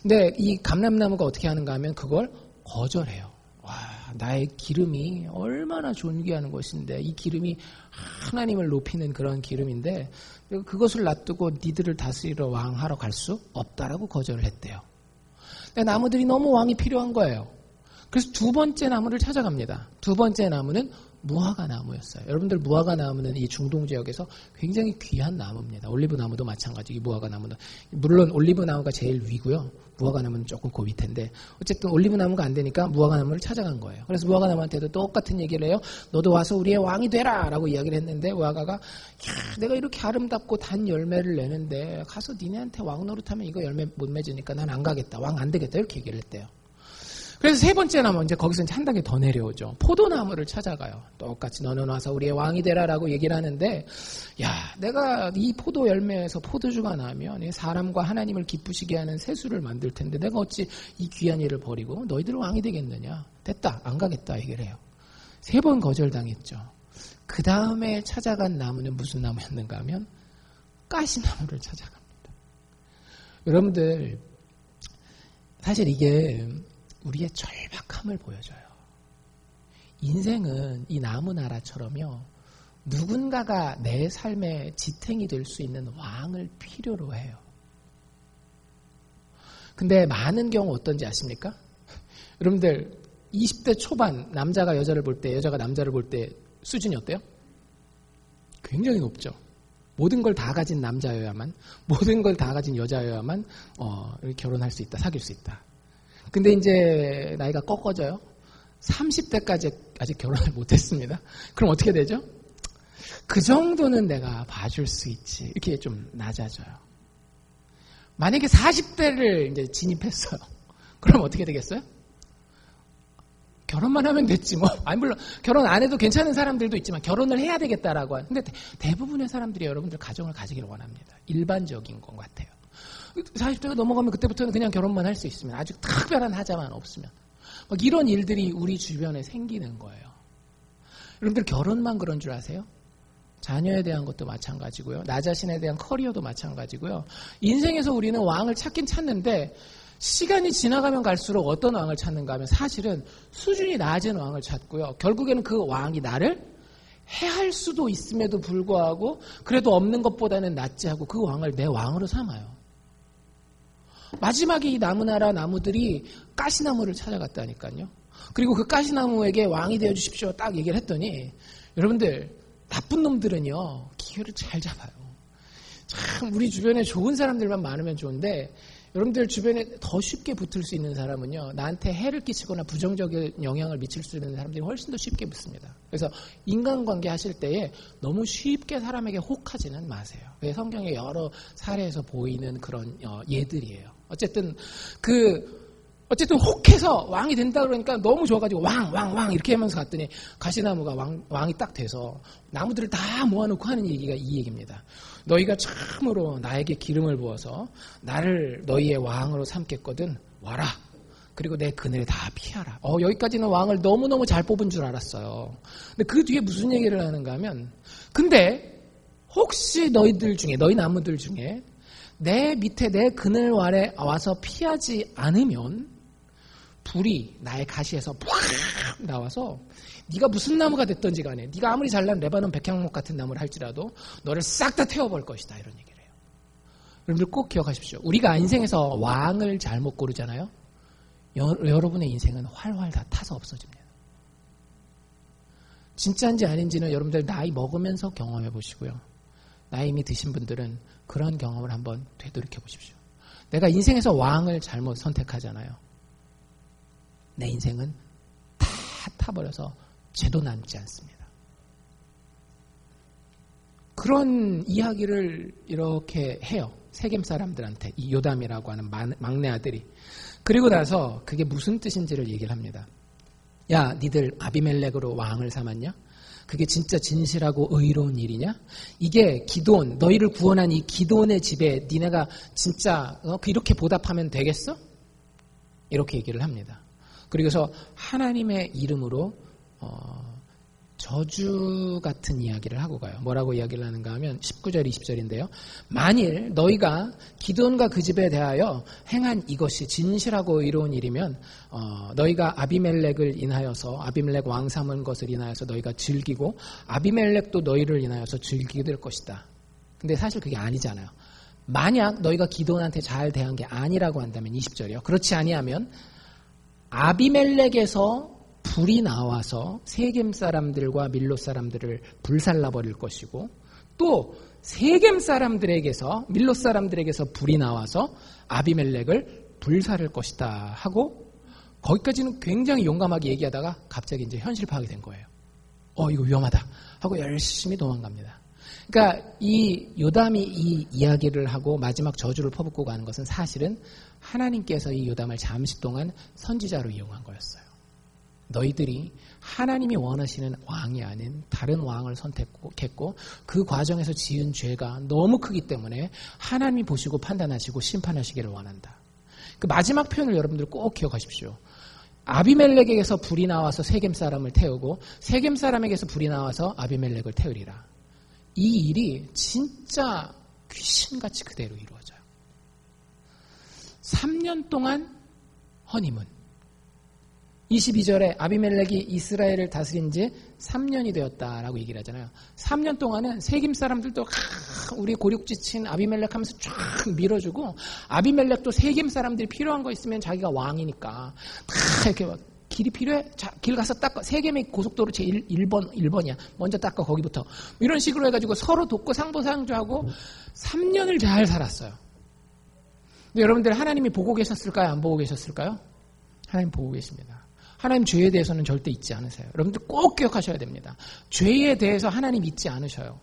근데 이 감람나무가 어떻게 하는가 하면 그걸 거절해요. 와, 나의 기름이 얼마나 존귀하는 것인데, 이 기름이 하나님을 높이는 그런 기름인데 그것을 놔두고 니들을 다스리러 왕하러 갈 수 없다라고 거절을 했대요. 근데 나무들이 너무 왕이 필요한 거예요. 그래서 두 번째 나무를 찾아갑니다. 두 번째 나무는 무화과 나무였어요. 여러분들 무화과 나무는 이 중동 지역에서 굉장히 귀한 나무입니다. 올리브 나무도 마찬가지고 무화과 나무도. 물론 올리브 나무가 제일 위고요. 무화과 나무는 조금 그 밑인데 어쨌든 올리브 나무가 안 되니까 무화과 나무를 찾아간 거예요. 그래서 무화과 나무한테도 똑같은 얘기를 해요. 너도 와서 우리의 왕이 되라 라고 이야기를 했는데 무화과가 야, 내가 이렇게 아름답고 단 열매를 내는데 가서 니네한테 왕 노릇하면 이거 열매 못 맺으니까 난 안 가겠다. 왕 안 되겠다. 이렇게 얘기를 했대요. 그래서 세 번째 나무, 이제 거기서 이제 한 단계 더 내려오죠. 포도나무를 찾아가요. 똑같이 너는 와서 우리의 왕이 되라라고 얘기를 하는데, 야, 내가 이 포도 열매에서 포도주가 나면 사람과 하나님을 기쁘시게 하는 세수를 만들 텐데 내가 어찌 이 귀한 일을 버리고 너희들 왕이 되겠느냐. 됐다, 안 가겠다 얘기를 해요. 세 번 거절당했죠. 그 다음에 찾아간 나무는 무슨 나무였는가 하면 가시나무를 찾아갑니다. 여러분들, 사실 이게 우리의 절박함을 보여줘요. 인생은 이 나무나라처럼요. 누군가가 내 삶의 지탱이 될 수 있는 왕을 필요로 해요. 근데 많은 경우 어떤지 아십니까? 여러분들 20대 초반 남자가 여자를 볼 때, 여자가 남자를 볼 때 수준이 어때요? 굉장히 높죠. 모든 걸 다 가진 남자여야만, 모든 걸 다 가진 여자여야만 결혼할 수 있다, 사귈 수 있다. 근데 이제 나이가 꺾어져요. 30대까지 아직 결혼을 못했습니다. 그럼 어떻게 되죠? 그 정도는 내가 봐줄 수 있지. 이렇게 좀 낮아져요. 만약에 40대를 이제 진입했어요. 그럼 어떻게 되겠어요? 결혼만 하면 됐지 뭐. 아니 물론 결혼 안 해도 괜찮은 사람들도 있지만 결혼을 해야 되겠다라고 하는. 근데 대부분의 사람들이 여러분들 가정을 가지기를 원합니다. 일반적인 것 같아요. 40대가 넘어가면 그때부터는 그냥 결혼만 할 수 있으면, 아주 특별한 하자만 없으면, 막 이런 일들이 우리 주변에 생기는 거예요. 여러분들 결혼만 그런 줄 아세요? 자녀에 대한 것도 마찬가지고요. 나 자신에 대한 커리어도 마찬가지고요. 인생에서 우리는 왕을 찾긴 찾는데 시간이 지나가면 갈수록 어떤 왕을 찾는가 하면 사실은 수준이 낮은 왕을 찾고요. 결국에는 그 왕이 나를 해할 수도 있음에도 불구하고 그래도 없는 것보다는 낫지 하고 그 왕을 내 왕으로 삼아요. 마지막에 이 나무나라 나무들이 가시나무를 찾아갔다니까요. 그리고 그 가시나무에게 왕이 되어주십시오 딱 얘기를 했더니, 여러분들 나쁜 놈들은요 기회를 잘 잡아요. 참 우리 주변에 좋은 사람들만 많으면 좋은데, 여러분들 주변에 더 쉽게 붙을 수 있는 사람은요, 나한테 해를 끼치거나 부정적인 영향을 미칠 수 있는 사람들이 훨씬 더 쉽게 붙습니다. 그래서 인간관계 하실 때에 너무 쉽게 사람에게 혹하지는 마세요. 성경의 여러 사례에서 보이는 그런 예들이에요. 어쨌든 혹해서 왕이 된다 그러니까 너무 좋아가지고 왕 이렇게 하면서 갔더니 가시나무가 왕이 딱 돼서 나무들을 다 모아놓고 하는 얘기가 이 얘기입니다. 너희가 참으로 나에게 기름을 부어서 나를 너희의 왕으로 삼겠거든 와라. 그리고 내 그늘에 다 피하라. 여기까지는 왕을 너무너무 잘 뽑은 줄 알았어요. 근데 그 뒤에 무슨 얘기를 하는가 하면, 근데 혹시 너희 나무들 중에 내 밑에 내 그늘 아래 와서 피하지 않으면 불이 나의 가시에서 팍 나와서 네가 무슨 나무가 됐던지 간에, 네가 아무리 잘난 레바논 백향목 같은 나무를 할지라도 너를 싹 다 태워버릴 것이다, 이런 얘기를 해요. 여러분들 꼭 기억하십시오. 우리가 인생에서 왕을 잘못 고르잖아요. 여러분의 인생은 활활 다 타서 없어집니다. 진짜인지 아닌지는 여러분들 나이 먹으면서 경험해 보시고요. 나이 이미 드신 분들은 그런 경험을 한번 되돌이켜 보십시오. 내가 인생에서 왕을 잘못 선택하잖아요. 내 인생은 다 타버려서 죄도 남지 않습니다. 그런 이야기를 이렇게 해요. 세겜 사람들한테 이 요담이라고 하는 막내 아들이. 그리고 나서 그게 무슨 뜻인지를 얘기를 합니다. 야, 니들 아비멜렉으로 왕을 삼았냐? 그게 진짜 진실하고 의로운 일이냐? 이게 기드온, 너희를 구원한 이 기드온의 집에 니네가 진짜 이렇게 보답하면 되겠어? 이렇게 얘기를 합니다. 그리고서 하나님의 이름으로 저주 같은 이야기를 하고 가요. 뭐라고 이야기를 하는가 하면 19절, 20절인데요. 만일 너희가 기드온과 그 집에 대하여 행한 이것이 진실하고 의로운 일이면 너희가 아비멜렉을 인하여서 아비멜렉 왕 삼은 것을 인하여서 너희가 즐기고 아비멜렉도 너희를 인하여서 즐기게 될 것이다. 근데 사실 그게 아니잖아요. 만약 너희가 기드온한테 잘 대한 게 아니라고 한다면 20절이요. 그렇지 아니하면 아비멜렉에서 불이 나와서 세겜 사람들과 밀로 사람들을 불살라버릴 것이고 또 세겜 사람들에게서 밀로 사람들에게서 불이 나와서 아비멜렉을 불살을 것이다 하고 거기까지는 굉장히 용감하게 얘기하다가 갑자기 이제 현실 파악이 된 거예요. 이거 위험하다 하고 열심히 도망갑니다. 그러니까 이 요담이 이 이야기를 하고 마지막 저주를 퍼붓고 가는 것은 사실은 하나님께서 이 요담을 잠시 동안 선지자로 이용한 거였어요. 너희들이 하나님이 원하시는 왕이 아닌 다른 왕을 선택했고 그 과정에서 지은 죄가 너무 크기 때문에 하나님이 보시고 판단하시고 심판하시기를 원한다. 그 마지막 표현을 여러분들 꼭 기억하십시오. 아비멜렉에게서 불이 나와서 세겜 사람을 태우고 세겜 사람에게서 불이 나와서 아비멜렉을 태우리라. 이 일이 진짜 귀신같이 그대로 이루어져요. 3년 동안 허니문. 22절에 아비멜렉이 이스라엘을 다스린 지 3년이 되었다라고 얘기를 하잖아요. 3년 동안은 세겜 사람들도 우리 고륙지친 아비멜렉 하면서 쫙 밀어주고 아비멜렉도 세겜 사람들이 필요한 거 있으면 자기가 왕이니까 다 이렇게 막 길이 필요해? 자, 길 가서 닦아. 세겜의 고속도로 제 1번이야. 먼저 닦아 거기부터. 이런 식으로 해가지고 서로 돕고 상보상조하고 3년을 잘 살았어요. 근데 여러분들 하나님이 보고 계셨을까요? 안 보고 계셨을까요? 하나님 보고 계십니다. 하나님 죄에 대해서는 절대 잊지 않으세요. 여러분들 꼭 기억하셔야 됩니다. 죄에 대해서 하나님 잊지 않으셔요.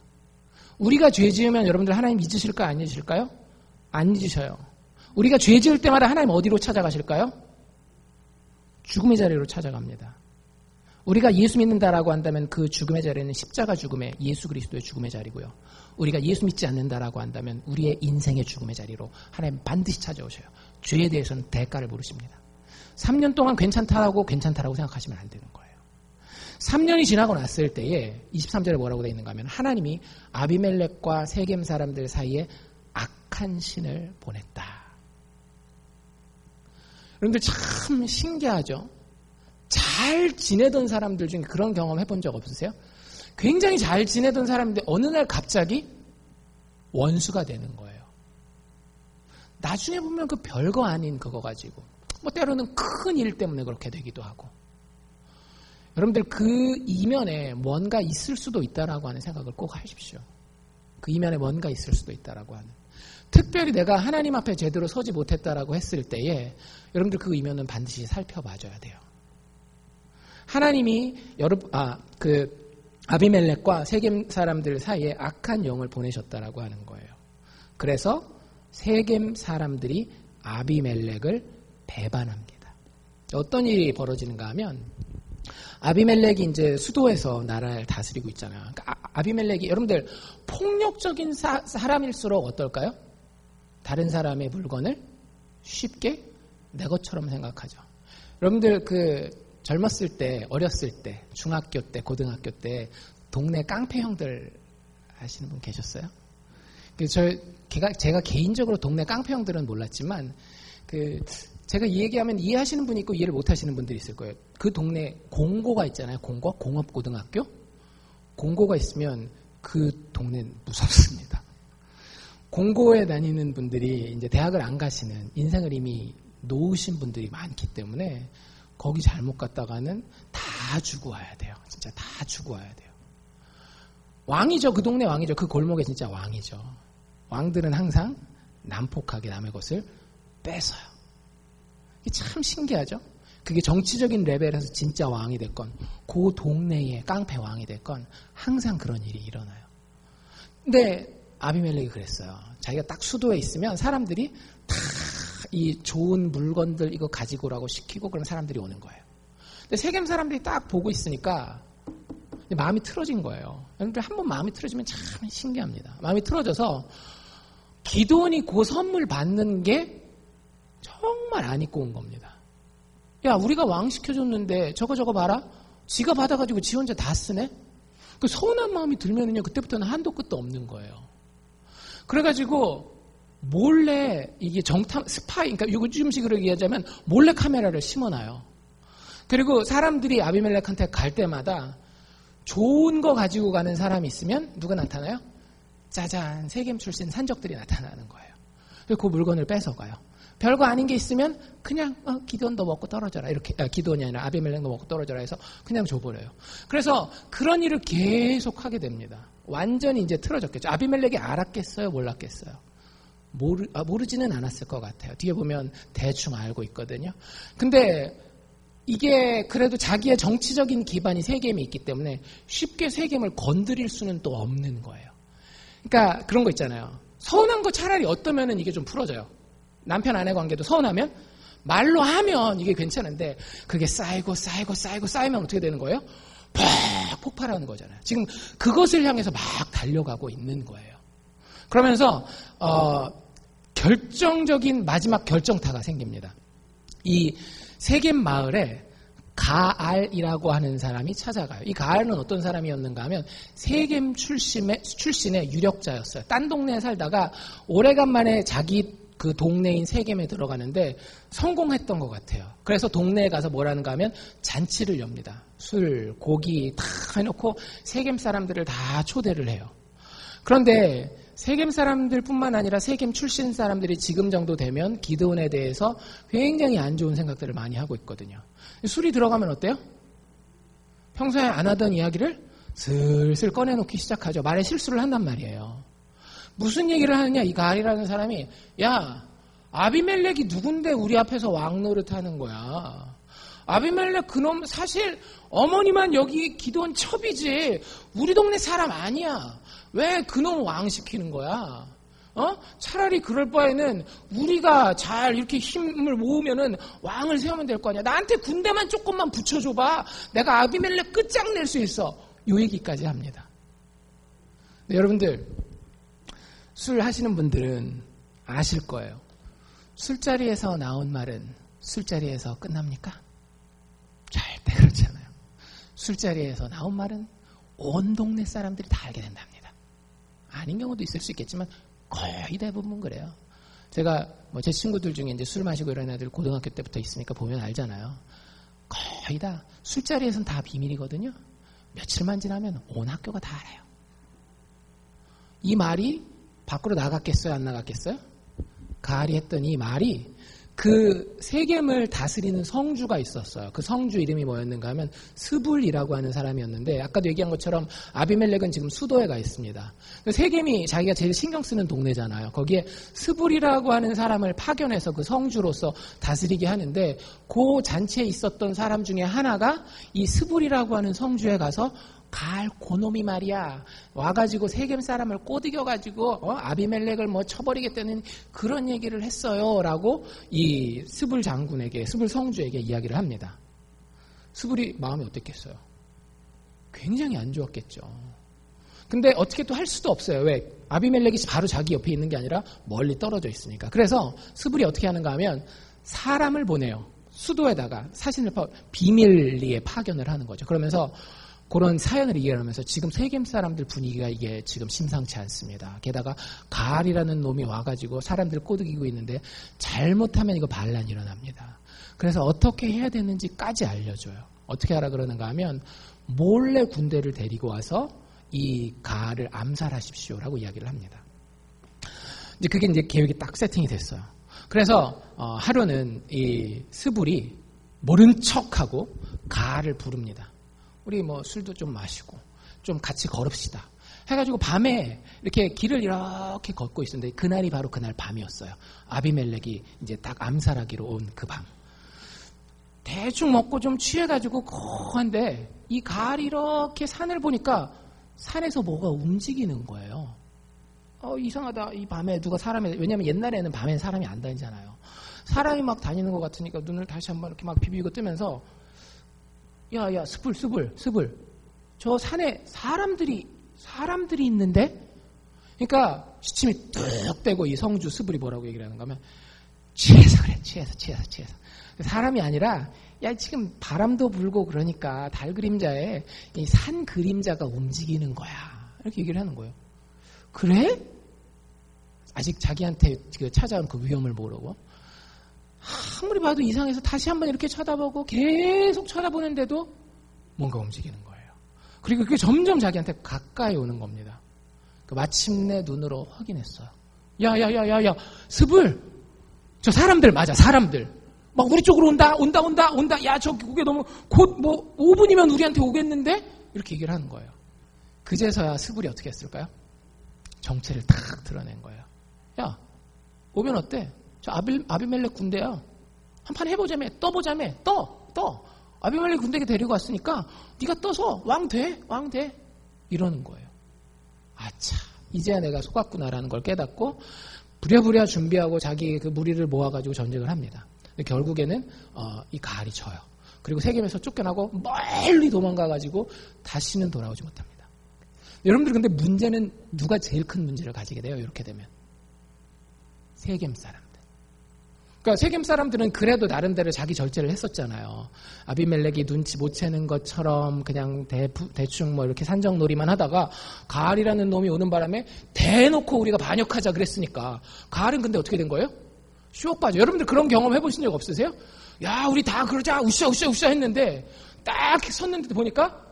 우리가 죄 지으면 여러분들 하나님 잊으실까요? 안 잊으실까요? 안 잊으셔요. 우리가 죄 지을 때마다 하나님 어디로 찾아가실까요? 죽음의 자리로 찾아갑니다. 우리가 예수 믿는다라고 한다면 그 죽음의 자리는 십자가 죽음의 예수 그리스도의 죽음의 자리고요. 우리가 예수 믿지 않는다라고 한다면 우리의 인생의 죽음의 자리로 하나님 반드시 찾아오셔요. 죄에 대해서는 대가를 모르십니다. 3년 동안 괜찮다라고 생각하시면 안 되는 거예요. 3년이 지나고 났을 때에 23절에 뭐라고 되어 있는가 하면 하나님이 아비멜렉과 세겜 사람들 사이에 악한 신을 보냈다. 여러분들 참 신기하죠? 잘 지내던 사람들 중에 그런 경험 해본 적 없으세요? 굉장히 잘 지내던 사람인데 어느 날 갑자기 원수가 되는 거예요. 나중에 보면 그 별거 아닌 그거 가지고 때로는 큰 일 때문에 그렇게 되기도 하고 여러분들 그 이면에 뭔가 있을 수도 있다라고 하는 생각을 꼭 하십시오. 그 이면에 뭔가 있을 수도 있다라고 하는 특별히 내가 하나님 앞에 제대로 서지 못했다라고 했을 때에 여러분들 그 이면은 반드시 살펴봐줘야 돼요. 하나님이 아비멜렉과 세겜 사람들 사이에 악한 영을 보내셨다라고 하는 거예요. 그래서 세겜 사람들이 아비멜렉을 배반합니다. 어떤 일이 벌어지는가 하면 아비멜렉이 이제 수도에서 나라를 다스리고 있잖아요. 그러니까 아비멜렉이 여러분들 폭력적인 사람일수록 어떨까요? 다른 사람의 물건을 쉽게 내 것처럼 생각하죠. 여러분들 젊었을 때, 어렸을 때, 중학교 때, 고등학교 때 동네 깡패 형들 아시는 분 계셨어요? 제가 개인적으로 동네 깡패 형들은 몰랐지만 제가 이 얘기하면 이해하시는 분이 있고 이해를 못하시는 분들이 있을 거예요. 그 동네 공고가 있잖아요. 공업고등학교? 공고가 있으면 그 동네는 무섭습니다. 공고에 다니는 분들이 이제 대학을 안 가시는 인생을 이미 놓으신 분들이 많기 때문에 거기 잘못 갔다가는 다 주고 와야 돼요. 진짜 다 주고 와야 돼요. 왕이죠. 그 동네 왕이죠. 그 골목에 진짜 왕이죠. 왕들은 항상 난폭하게 남의 것을 뺏어요. 이게 참 신기하죠? 그게 정치적인 레벨에서 진짜 왕이 됐건 그 동네의 깡패 왕이 됐건 항상 그런 일이 일어나요. 근데 아비멜렉이 그랬어요. 자기가 딱 수도에 있으면 사람들이 다 이 좋은 물건들 이거 가지고 오라고 시키고 그럼 사람들이 오는 거예요. 근데 세겜 사람들이 딱 보고 있으니까 마음이 틀어진 거예요. 여러분들 한번 마음이 틀어지면 참 신기합니다. 마음이 틀어져서 기드온이 그 선물 받는 게 정말 안 입고 온 겁니다. 야, 우리가 왕 시켜줬는데 저거 봐라. 지가 받아가지고 지 혼자 다 쓰네? 그 서운한 마음이 들면은요, 그때부터는 한도 끝도 없는 거예요. 그래가지고 몰래 이게 스파이, 그러니까 요즘식으로 얘기하자면 몰래 카메라를 심어놔요. 그리고 사람들이 아비멜렉한테 갈 때마다 좋은 거 가지고 가는 사람이 있으면 누가 나타나요? 짜잔, 세겜 출신 산적들이 나타나는 거예요. 그리고 그 물건을 뺏어가요. 별거 아닌 게 있으면 그냥 기드온도 먹고 떨어져라. 이렇게 기드온이 아니라 아비멜렉도 먹고 떨어져라 해서 그냥 줘버려요. 그래서 그런 일을 계속 하게 됩니다. 완전히 이제 틀어졌겠죠. 아비멜렉이 알았겠어요? 몰랐겠어요? 모르지는 않았을 것 같아요. 뒤에 보면 대충 알고 있거든요. 근데 이게 그래도 자기의 정치적인 기반이 세겜이 있기 때문에 쉽게 세겜을 건드릴 수는 또 없는 거예요. 그러니까 그런 거 있잖아요. 서운한 거 차라리 어떠면은 이게 좀 풀어져요. 남편 아내 관계도 서운하면 말로 하면 이게 괜찮은데 그게 쌓이면 어떻게 되는 거예요? 팍 폭발하는 거잖아요. 지금 그것을 향해서 막 달려가고 있는 거예요. 그러면서 결정적인 마지막 결정타가 생깁니다. 이 세겜 마을에 가알이라고 하는 사람이 찾아가요. 이 가알은 어떤 사람이었는가 하면 세겜 출신의 유력자였어요. 딴 동네에 살다가 오래간만에 자기 그 동네인 세겜에 들어가는데 성공했던 것 같아요. 그래서 동네에 가서 뭐라는가 하면 잔치를 엽니다. 술, 고기 다 해놓고 세겜 사람들을 다 초대를 해요. 그런데 세겜 사람들뿐만 아니라 세겜 출신 사람들이 지금 정도 되면 기드온에 대해서 굉장히 안 좋은 생각들을 많이 하고 있거든요. 술이 들어가면 어때요? 평소에 안 하던 이야기를 슬슬 꺼내놓기 시작하죠. 말에 실수를 한단 말이에요. 무슨 얘기를 하느냐, 이 가알이라는 사람이, 야, 아비멜렉이 누군데 우리 앞에서 왕 노릇하는 거야. 아비멜렉 그놈 사실 어머니만 여기 기드온 첩이지 우리 동네 사람 아니야. 왜 그놈 왕 시키는 거야? 차라리 그럴 바에는 우리가 잘 이렇게 힘을 모으면은 왕을 세우면 될 거 아니야. 나한테 군대만 조금만 붙여줘봐. 내가 아비멜렉 끝장낼 수 있어. 요 얘기까지 합니다. 네, 여러분들 술 하시는 분들은 아실 거예요. 술자리에서 나온 말은 술자리에서 끝납니까? 절대 그렇지 않아요. 술자리에서 나온 말은 온 동네 사람들이 다 알게 된답니다. 아닌 경우도 있을 수 있겠지만 거의 대부분 그래요. 제가 제 친구들 중에 이제 술 마시고 이런 애들 고등학교 때부터 있으니까 보면 알잖아요. 거의 다 술자리에서는 다 비밀이거든요. 며칠만 지나면 온 학교가 다 알아요. 이 말이 밖으로 나갔겠어요? 안 나갔겠어요? 가알이 했던 이 말이 그 세겜을 다스리는 성주가 있었어요. 그 성주 이름이 뭐였는가 하면 스불이라고 하는 사람이었는데 아까도 얘기한 것처럼 아비멜렉은 지금 수도에 가 있습니다. 세겜이 자기가 제일 신경 쓰는 동네잖아요. 거기에 스불이라고 하는 사람을 파견해서 그 성주로서 다스리게 하는데 그 잔치에 있었던 사람 중에 하나가 이 스불이라고 하는 성주에 가서 가알 고놈이 말이야 와가지고 세겜 사람을 꼬드겨가지고 아비멜렉을 쳐버리겠다는 그런 얘기를 했어요 라고 이 스불 장군에게 스불 성주에게 이야기를 합니다. 스불이 마음이 어땠겠어요? 굉장히 안 좋았겠죠. 근데 어떻게 또 할 수도 없어요. 왜? 아비멜렉이 바로 자기 옆에 있는 게 아니라 멀리 떨어져 있으니까. 그래서 스불이 어떻게 하는가 하면 사람을 보내요. 수도에다가 사신을 비밀리에 파견을 하는 거죠. 그러면서 그런 사연을 이해하면서 지금 세겜 사람들 분위기가 이게 지금 심상치 않습니다. 게다가 가알이라는 놈이 와가지고 사람들 꼬드기고 있는데 잘못하면 이거 반란이 일어납니다. 그래서 어떻게 해야 되는지까지 알려줘요. 어떻게 하라 그러는가 하면 몰래 군대를 데리고 와서 이 가알을 암살하십시오라고 이야기를 합니다. 이제 그게 이제 계획이 딱 세팅이 됐어요. 그래서 하루는 이 스불이 모른 척하고 가알을 부릅니다. 우리 술도 좀 마시고 좀 같이 걸읍시다. 해가지고 밤에 이렇게 길을 이렇게 걷고 있었는데 그날이 바로 그날 밤이었어요. 아비멜렉이 이제 딱 암살하기로 온 그 밤. 대충 먹고 좀 취해가지고 고한데 이 가알이 이렇게 산을 보니까 산에서 뭐가 움직이는 거예요. 이상하다. 이 밤에 누가 왜냐면 옛날에는 밤에 사람이 안 다니잖아요. 사람이 막 다니는 것 같으니까 눈을 다시 한번 이렇게 막 비비고 뜨면서 야, 스불. 저 산에 사람들이 있는데? 그러니까 시침이 뚝 빼고 이 성주 스불이 뭐라고 얘기를 하는가 하면 취해서 그래. 취해서. 사람이 아니라 야, 지금 바람도 불고 그러니까 달 그림자에 이 산 그림자가 움직이는 거야. 이렇게 얘기를 하는 거예요. 그래? 아직 자기한테 찾아온 그 위험을 모르고 아무리 봐도 이상해서 다시 한번 이렇게 쳐다보고 계속 쳐다보는데도 뭔가 움직이는 거예요. 그리고 그게 점점 자기한테 가까이 오는 겁니다. 마침내 눈으로 확인했어요. 야, 스불! 저 사람들 맞아, 사람들. 막 우리 쪽으로 온다. 야, 그게 너무 곧 5분이면 우리한테 오겠는데? 이렇게 얘기를 하는 거예요. 그제서야 스불이 어떻게 했을까요? 정체를 탁 드러낸 거예요. 야, 오면 어때? 저 아비멜렉 군대야. 한판 해보자며. 떠보자며. 떠. 아비멜렉 군대에 데리고 왔으니까 네가 떠서 왕 돼. 이러는 거예요. 아차, 이제야 내가 속았구나라는 걸 깨닫고 부랴부랴 준비하고 자기 그 무리를 모아가지고 전쟁을 합니다. 근데 결국에는 이 가알이 져요. 그리고 세겜에서 쫓겨나고 멀리 도망가가지고 다시는 돌아오지 못합니다. 여러분들 근데 문제는 누가 제일 큰 문제를 가지게 돼요? 이렇게 되면 세겜 사람들. 그러니까 세겜 사람들은 그래도 나름대로 자기 절제를 했었잖아요. 아비멜렉이 눈치 못 채는 것처럼 그냥 대충 뭐 이렇게 산정놀이만 하다가 가알이라는 놈이 오는 바람에 대놓고 우리가 반역하자 그랬으니까 가알은 근데 어떻게 된 거예요? 쑥 빠져. 여러분들 그런 경험 해보신 적 없으세요? 야, 우리 다 그러자 우쌰 했는데 딱 섰는데 보니까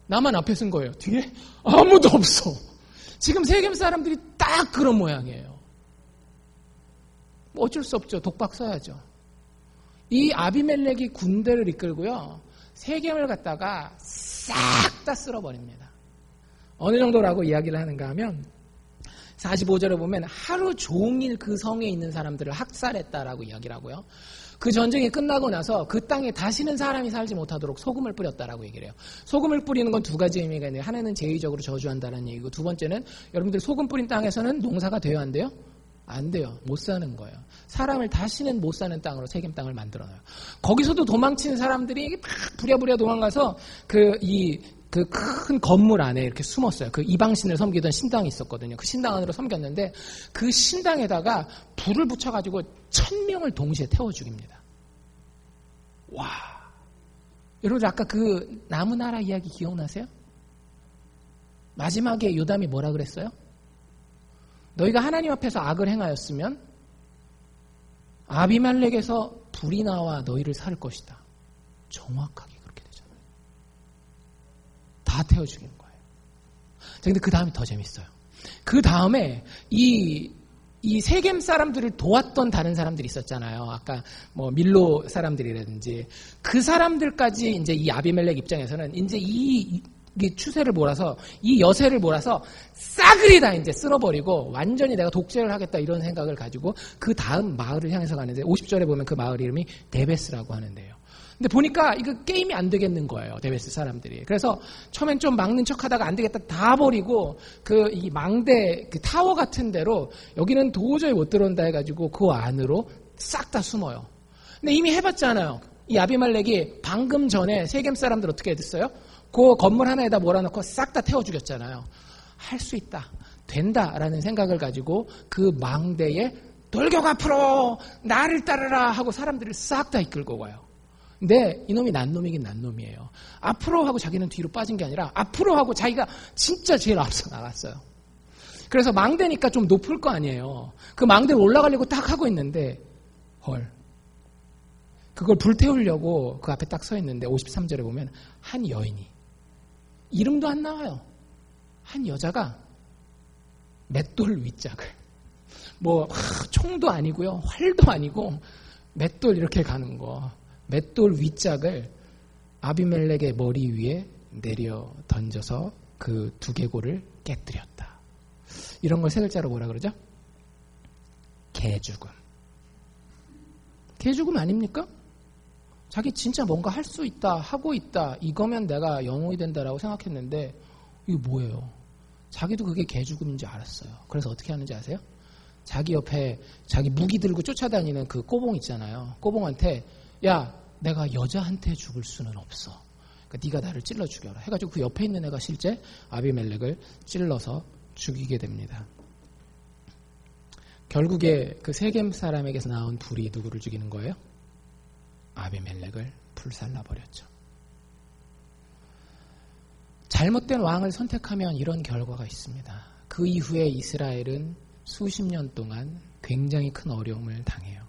나만 앞에 쓴 거예요. 뒤에 아무도 없어. 지금 세겜 사람들이 딱 그런 모양이에요. 어쩔 수 없죠. 독박 써야죠. 이 아비멜렉이 군대를 이끌고요. 세겜을 갖다가 싹 다 쓸어버립니다. 어느 정도라고 이야기를 하는가 하면 45절에 보면 하루 종일 그 성에 있는 사람들을 학살했다라고 이야기를 하고요. 그 전쟁이 끝나고 나서 그 땅에 다시는 사람이 살지 못하도록 소금을 뿌렸다라고 얘기를 해요. 소금을 뿌리는 건 두 가지 의미가 있는데 하나는 제의적으로 저주한다는 얘기고 두 번째는 여러분들 소금 뿌린 땅에서는 농사가 돼요? 안 돼요? 안 돼요. 못 사는 거예요. 사람을 다시는 못 사는 땅으로 세겜 땅을 만들어놔요. 거기서도 도망친 사람들이 막 부랴부랴 도망가서 그 큰 건물 안에 이렇게 숨었어요. 그 이방신을 섬기던 신당이 있었거든요. 그 신당 안으로 섬겼는데 그 신당에다가 불을 붙여가지고 1000명을 동시에 태워 죽입니다. 와. 여러분 아까 그 나무나라 이야기 기억나세요? 마지막에 요담이 뭐라 그랬어요? 너희가 하나님 앞에서 악을 행하였으면 아비멜렉에서 불이 나와 너희를 살 것이다. 정확하게 그렇게 되잖아요. 다 태워 죽이는 거예요. 근데 그 다음이 더 재밌어요. 그 다음에 이 세겜 사람들을 도왔던 다른 사람들이 있었잖아요. 아까 뭐 밀로 사람들이라든지 그 사람들까지 이제 이 아비멜렉 입장에서는 이제 이 추세를 몰아서 이 여세를 몰아서 싸그리 다 이제 쓸어버리고 완전히 내가 독재를 하겠다 이런 생각을 가지고 그 다음 마을을 향해서 가는데 50절에 보면 그 마을 이름이 데베스라고 하는데요. 근데 보니까 이거 게임이 안 되겠는 거예요. 데베스 사람들이. 그래서 처음엔 좀 막는 척 하다가 안 되겠다 다 버리고 이 망대 그 타워 같은 데로 여기는 도저히 못 들어온다 해가지고 그 안으로 싹 다 숨어요. 근데 이미 해봤잖아요. 이 아비멜렉이 방금 전에 세겜 사람들 어떻게 됐어요? 그 건물 하나에다 몰아넣고 싹 다 태워 죽였잖아요. 할 수 있다. 된다라는 생각을 가지고 그 망대에 돌격 앞으로 나를 따르라 하고 사람들을 싹 다 이끌고 가요. 근데 이놈이 난놈이긴 난놈이에요. 앞으로 하고 자기는 뒤로 빠진 게 아니라 앞으로 하고 자기가 진짜 제일 앞서 나갔어요. 그래서 망대니까 좀 높을 거 아니에요. 그 망대를 올라가려고 딱 하고 있는데 헐. 그걸 불태우려고 그 앞에 딱 서 있는데 53절에 보면 한 여인이 이름도 안 나와요. 한 여자가 맷돌 윗짝을 뭐 총도 아니고요. 활도 아니고 맷돌 이렇게 가는 거. 맷돌 윗짝을 아비멜렉의 머리 위에 내려 던져서 그 두개골을 깨뜨렸다. 이런 걸 세 글자로 뭐라 그러죠? 개죽음. 개죽음 아닙니까? 자기 진짜 뭔가 할 수 있다, 하고 있다, 이거면 내가 영웅이 된다라고 생각했는데 이게 뭐예요? 자기도 그게 개죽음인 줄 알았어요. 그래서 어떻게 하는지 아세요? 자기 옆에 자기 무기 들고 쫓아다니는 그 꼬봉 있잖아요. 꼬봉한테 야, 내가 여자한테 죽을 수는 없어. 그러니까 네가 나를 찔러 죽여라. 해가지고 그 옆에 있는 애가 실제 아비멜렉을 찔러서 죽이게 됩니다. 결국에 그 세겜 사람에게서 나온 불이 누구를 죽이는 거예요? 아비멜렉을 불살라버렸죠. 잘못된 왕을 선택하면 이런 결과가 있습니다. 그 이후에 이스라엘은 수십 년 동안 굉장히 큰 어려움을 당해요.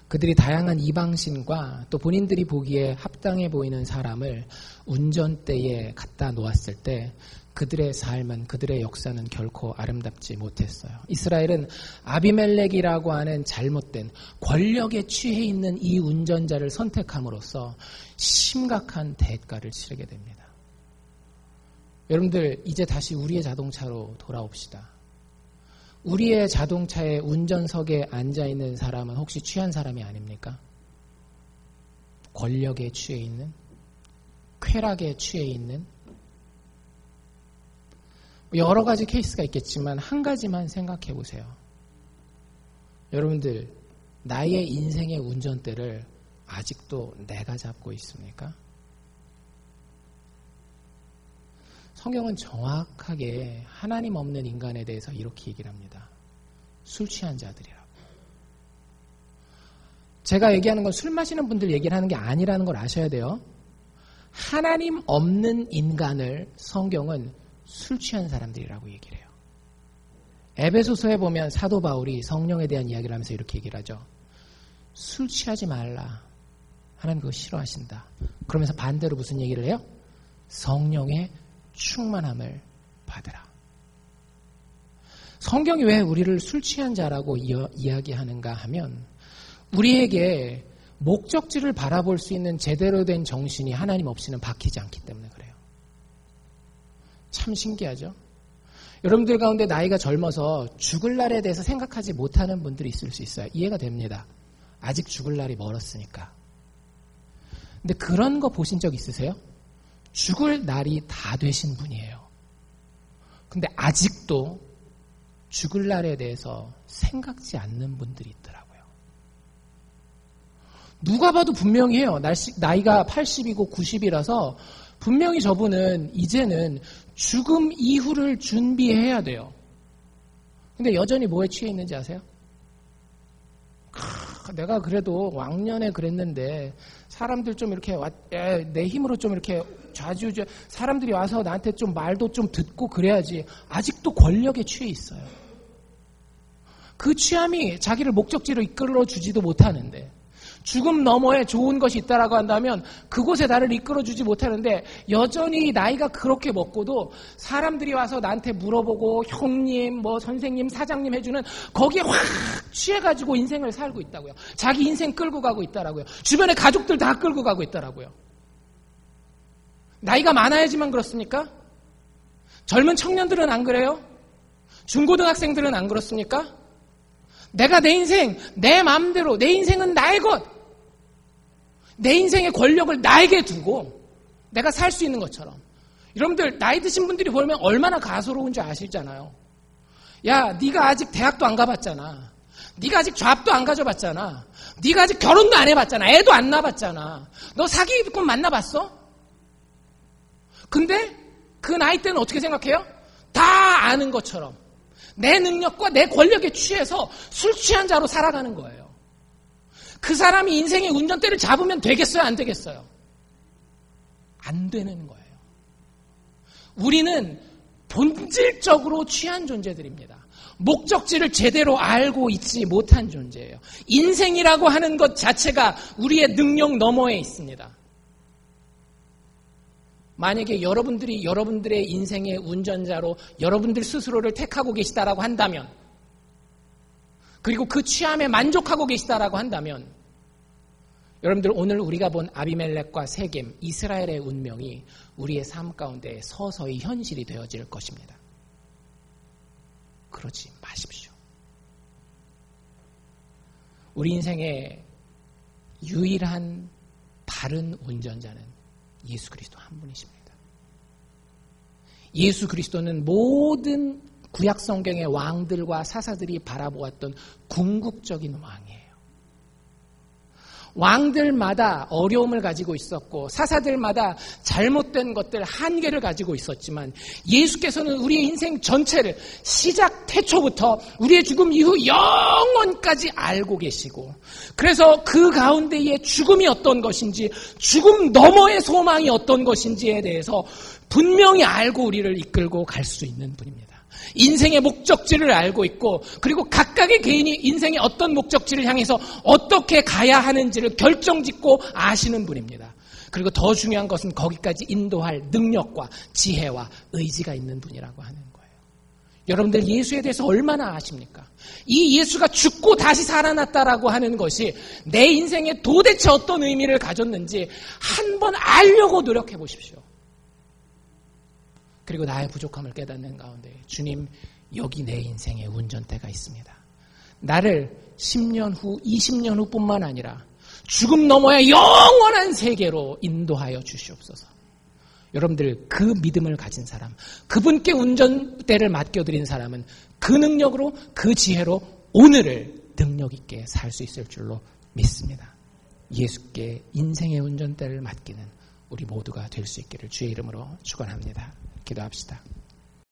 그들이 다양한 이방신과 또 본인들이 보기에 합당해 보이는 사람을 운전대에 갖다 놓았을 때 그들의 삶은, 그들의 역사는 결코 아름답지 못했어요. 이스라엘은 아비멜렉이라고 하는 잘못된 권력에 취해 있는 이 운전자를 선택함으로써 심각한 대가를 치르게 됩니다. 여러분들, 이제 다시 우리의 자동차로 돌아옵시다. 우리의 자동차의 운전석에 앉아있는 사람은 혹시 취한 사람이 아닙니까? 권력에 취해 있는, 쾌락에 취해 있는, 여러 가지 케이스가 있겠지만 한 가지만 생각해 보세요. 여러분들, 나의 인생의 운전대를 아직도 내가 잡고 있습니까? 성경은 정확하게 하나님 없는 인간에 대해서 이렇게 얘기를 합니다. 술 취한 자들이라고. 제가 얘기하는 건 술 마시는 분들 얘기를 하는 게 아니라는 걸 아셔야 돼요. 하나님 없는 인간을 성경은 술 취한 사람들이라고 얘기를 해요. 에베소서에 보면 사도 바울이 성령에 대한 이야기를 하면서 이렇게 얘기를 하죠. 술 취하지 말라. 하나님 그거 싫어하신다. 그러면서 반대로 무슨 얘기를 해요? 성령의 충만함을 받으라. 성경이 왜 우리를 술 취한 자라고 이야기하는가 하면 우리에게 목적지를 바라볼 수 있는 제대로 된 정신이 하나님 없이는 박히지 않기 때문에 그래요. 참 신기하죠? 여러분들 가운데 나이가 젊어서 죽을 날에 대해서 생각하지 못하는 분들이 있을 수 있어요. 이해가 됩니다. 아직 죽을 날이 멀었으니까. 근데 그런 거 보신 적 있으세요? 죽을 날이 다 되신 분이에요. 근데 아직도 죽을 날에 대해서 생각지 않는 분들이 있더라고요. 누가 봐도 분명히 해요. 나이가 80이고 90이라서 분명히 저분은 이제는 죽음 이후를 준비해야 돼요. 근데 여전히 뭐에 취해 있는지 아세요? 내가 그래도 왕년에 그랬는데 사람들 좀 이렇게 내 힘으로 좀 이렇게 좌지우지 사람들이 와서 나한테 좀 말도 좀 듣고 그래야지. 아직도 권력에 취해 있어요. 그 취함이 자기를 목적지로 이끌어 주지도 못하는데 죽음 너머에 좋은 것이 있다라고 한다면 그곳에 나를 이끌어주지 못하는데 여전히 나이가 그렇게 먹고도 사람들이 와서 나한테 물어보고 형님, 뭐 선생님, 사장님 해주는 거기에 확 취해가지고 인생을 살고 있다고요. 자기 인생 끌고 가고 있다라고요. 주변에 가족들 다 끌고 가고 있다라고요. 나이가 많아야지만 그렇습니까? 젊은 청년들은 안 그래요? 중고등학생들은 안 그렇습니까? 내가 내 인생, 내 마음대로, 내 인생은 나의 것. 내 인생의 권력을 나에게 두고 내가 살 수 있는 것처럼. 여러분들 나이 드신 분들이 보면 얼마나 가소로운지 아시잖아요. 야, 네가 아직 대학도 안 가봤잖아. 네가 아직 잡도 안 가져봤잖아. 네가 아직 결혼도 안 해봤잖아. 애도 안 낳아봤잖아. 너 사기꾼 만나봤어? 근데 그 나이 때는 어떻게 생각해요? 다 아는 것처럼 내 능력과 내 권력에 취해서 술 취한 자로 살아가는 거예요. 그 사람이 인생의 운전대를 잡으면 되겠어요? 안 되겠어요? 안 되는 거예요. 우리는 본질적으로 취한 존재들입니다. 목적지를 제대로 알고 있지 못한 존재예요. 인생이라고 하는 것 자체가 우리의 능력 너머에 있습니다. 만약에 여러분들이 여러분들의 인생의 운전자로 여러분들 스스로를 택하고 계시다라고 한다면, 그리고 그 취함에 만족하고 계시다라고 한다면, 여러분들 오늘 우리가 본 아비멜렉과 세겜, 이스라엘의 운명이 우리의 삶 가운데 서서히 현실이 되어질 것입니다. 그러지 마십시오. 우리 인생의 유일한 바른 운전자는 예수 그리스도 한 분이십니다. 예수 그리스도는 모든 구약 성경의 왕들과 사사들이 바라보았던 궁극적인 왕이에요. 왕들마다 어려움을 가지고 있었고 사사들마다 잘못된 것들, 한계를 가지고 있었지만 예수께서는 우리의 인생 전체를 시작 태초부터 우리의 죽음 이후 영원까지 알고 계시고, 그래서 그 가운데의 죽음이 어떤 것인지, 죽음 너머의 소망이 어떤 것인지에 대해서 분명히 알고 우리를 이끌고 갈 수 있는 분입니다. 인생의 목적지를 알고 있고, 그리고 각각의 개인이 인생의 어떤 목적지를 향해서 어떻게 가야 하는지를 결정짓고 아시는 분입니다. 그리고 더 중요한 것은 거기까지 인도할 능력과 지혜와 의지가 있는 분이라고 하는 거예요. 여러분들 예수에 대해서 얼마나 아십니까? 이 예수가 죽고 다시 살아났다라고 하는 것이 내 인생에 도대체 어떤 의미를 가졌는지 한번 알려고 노력해 보십시오. 그리고 나의 부족함을 깨닫는 가운데, 주님, 여기 내 인생의 운전대가 있습니다. 나를 10년 후, 20년 후뿐만 아니라 죽음 너머의 영원한 세계로 인도하여 주시옵소서. 여러분들, 그 믿음을 가진 사람, 그분께 운전대를 맡겨드린 사람은 그 능력으로, 그 지혜로 오늘을 능력 있게 살 수 있을 줄로 믿습니다. 예수께 인생의 운전대를 맡기는 우리 모두가 될 수 있기를 주의 이름으로 축원합니다. 기도합시다.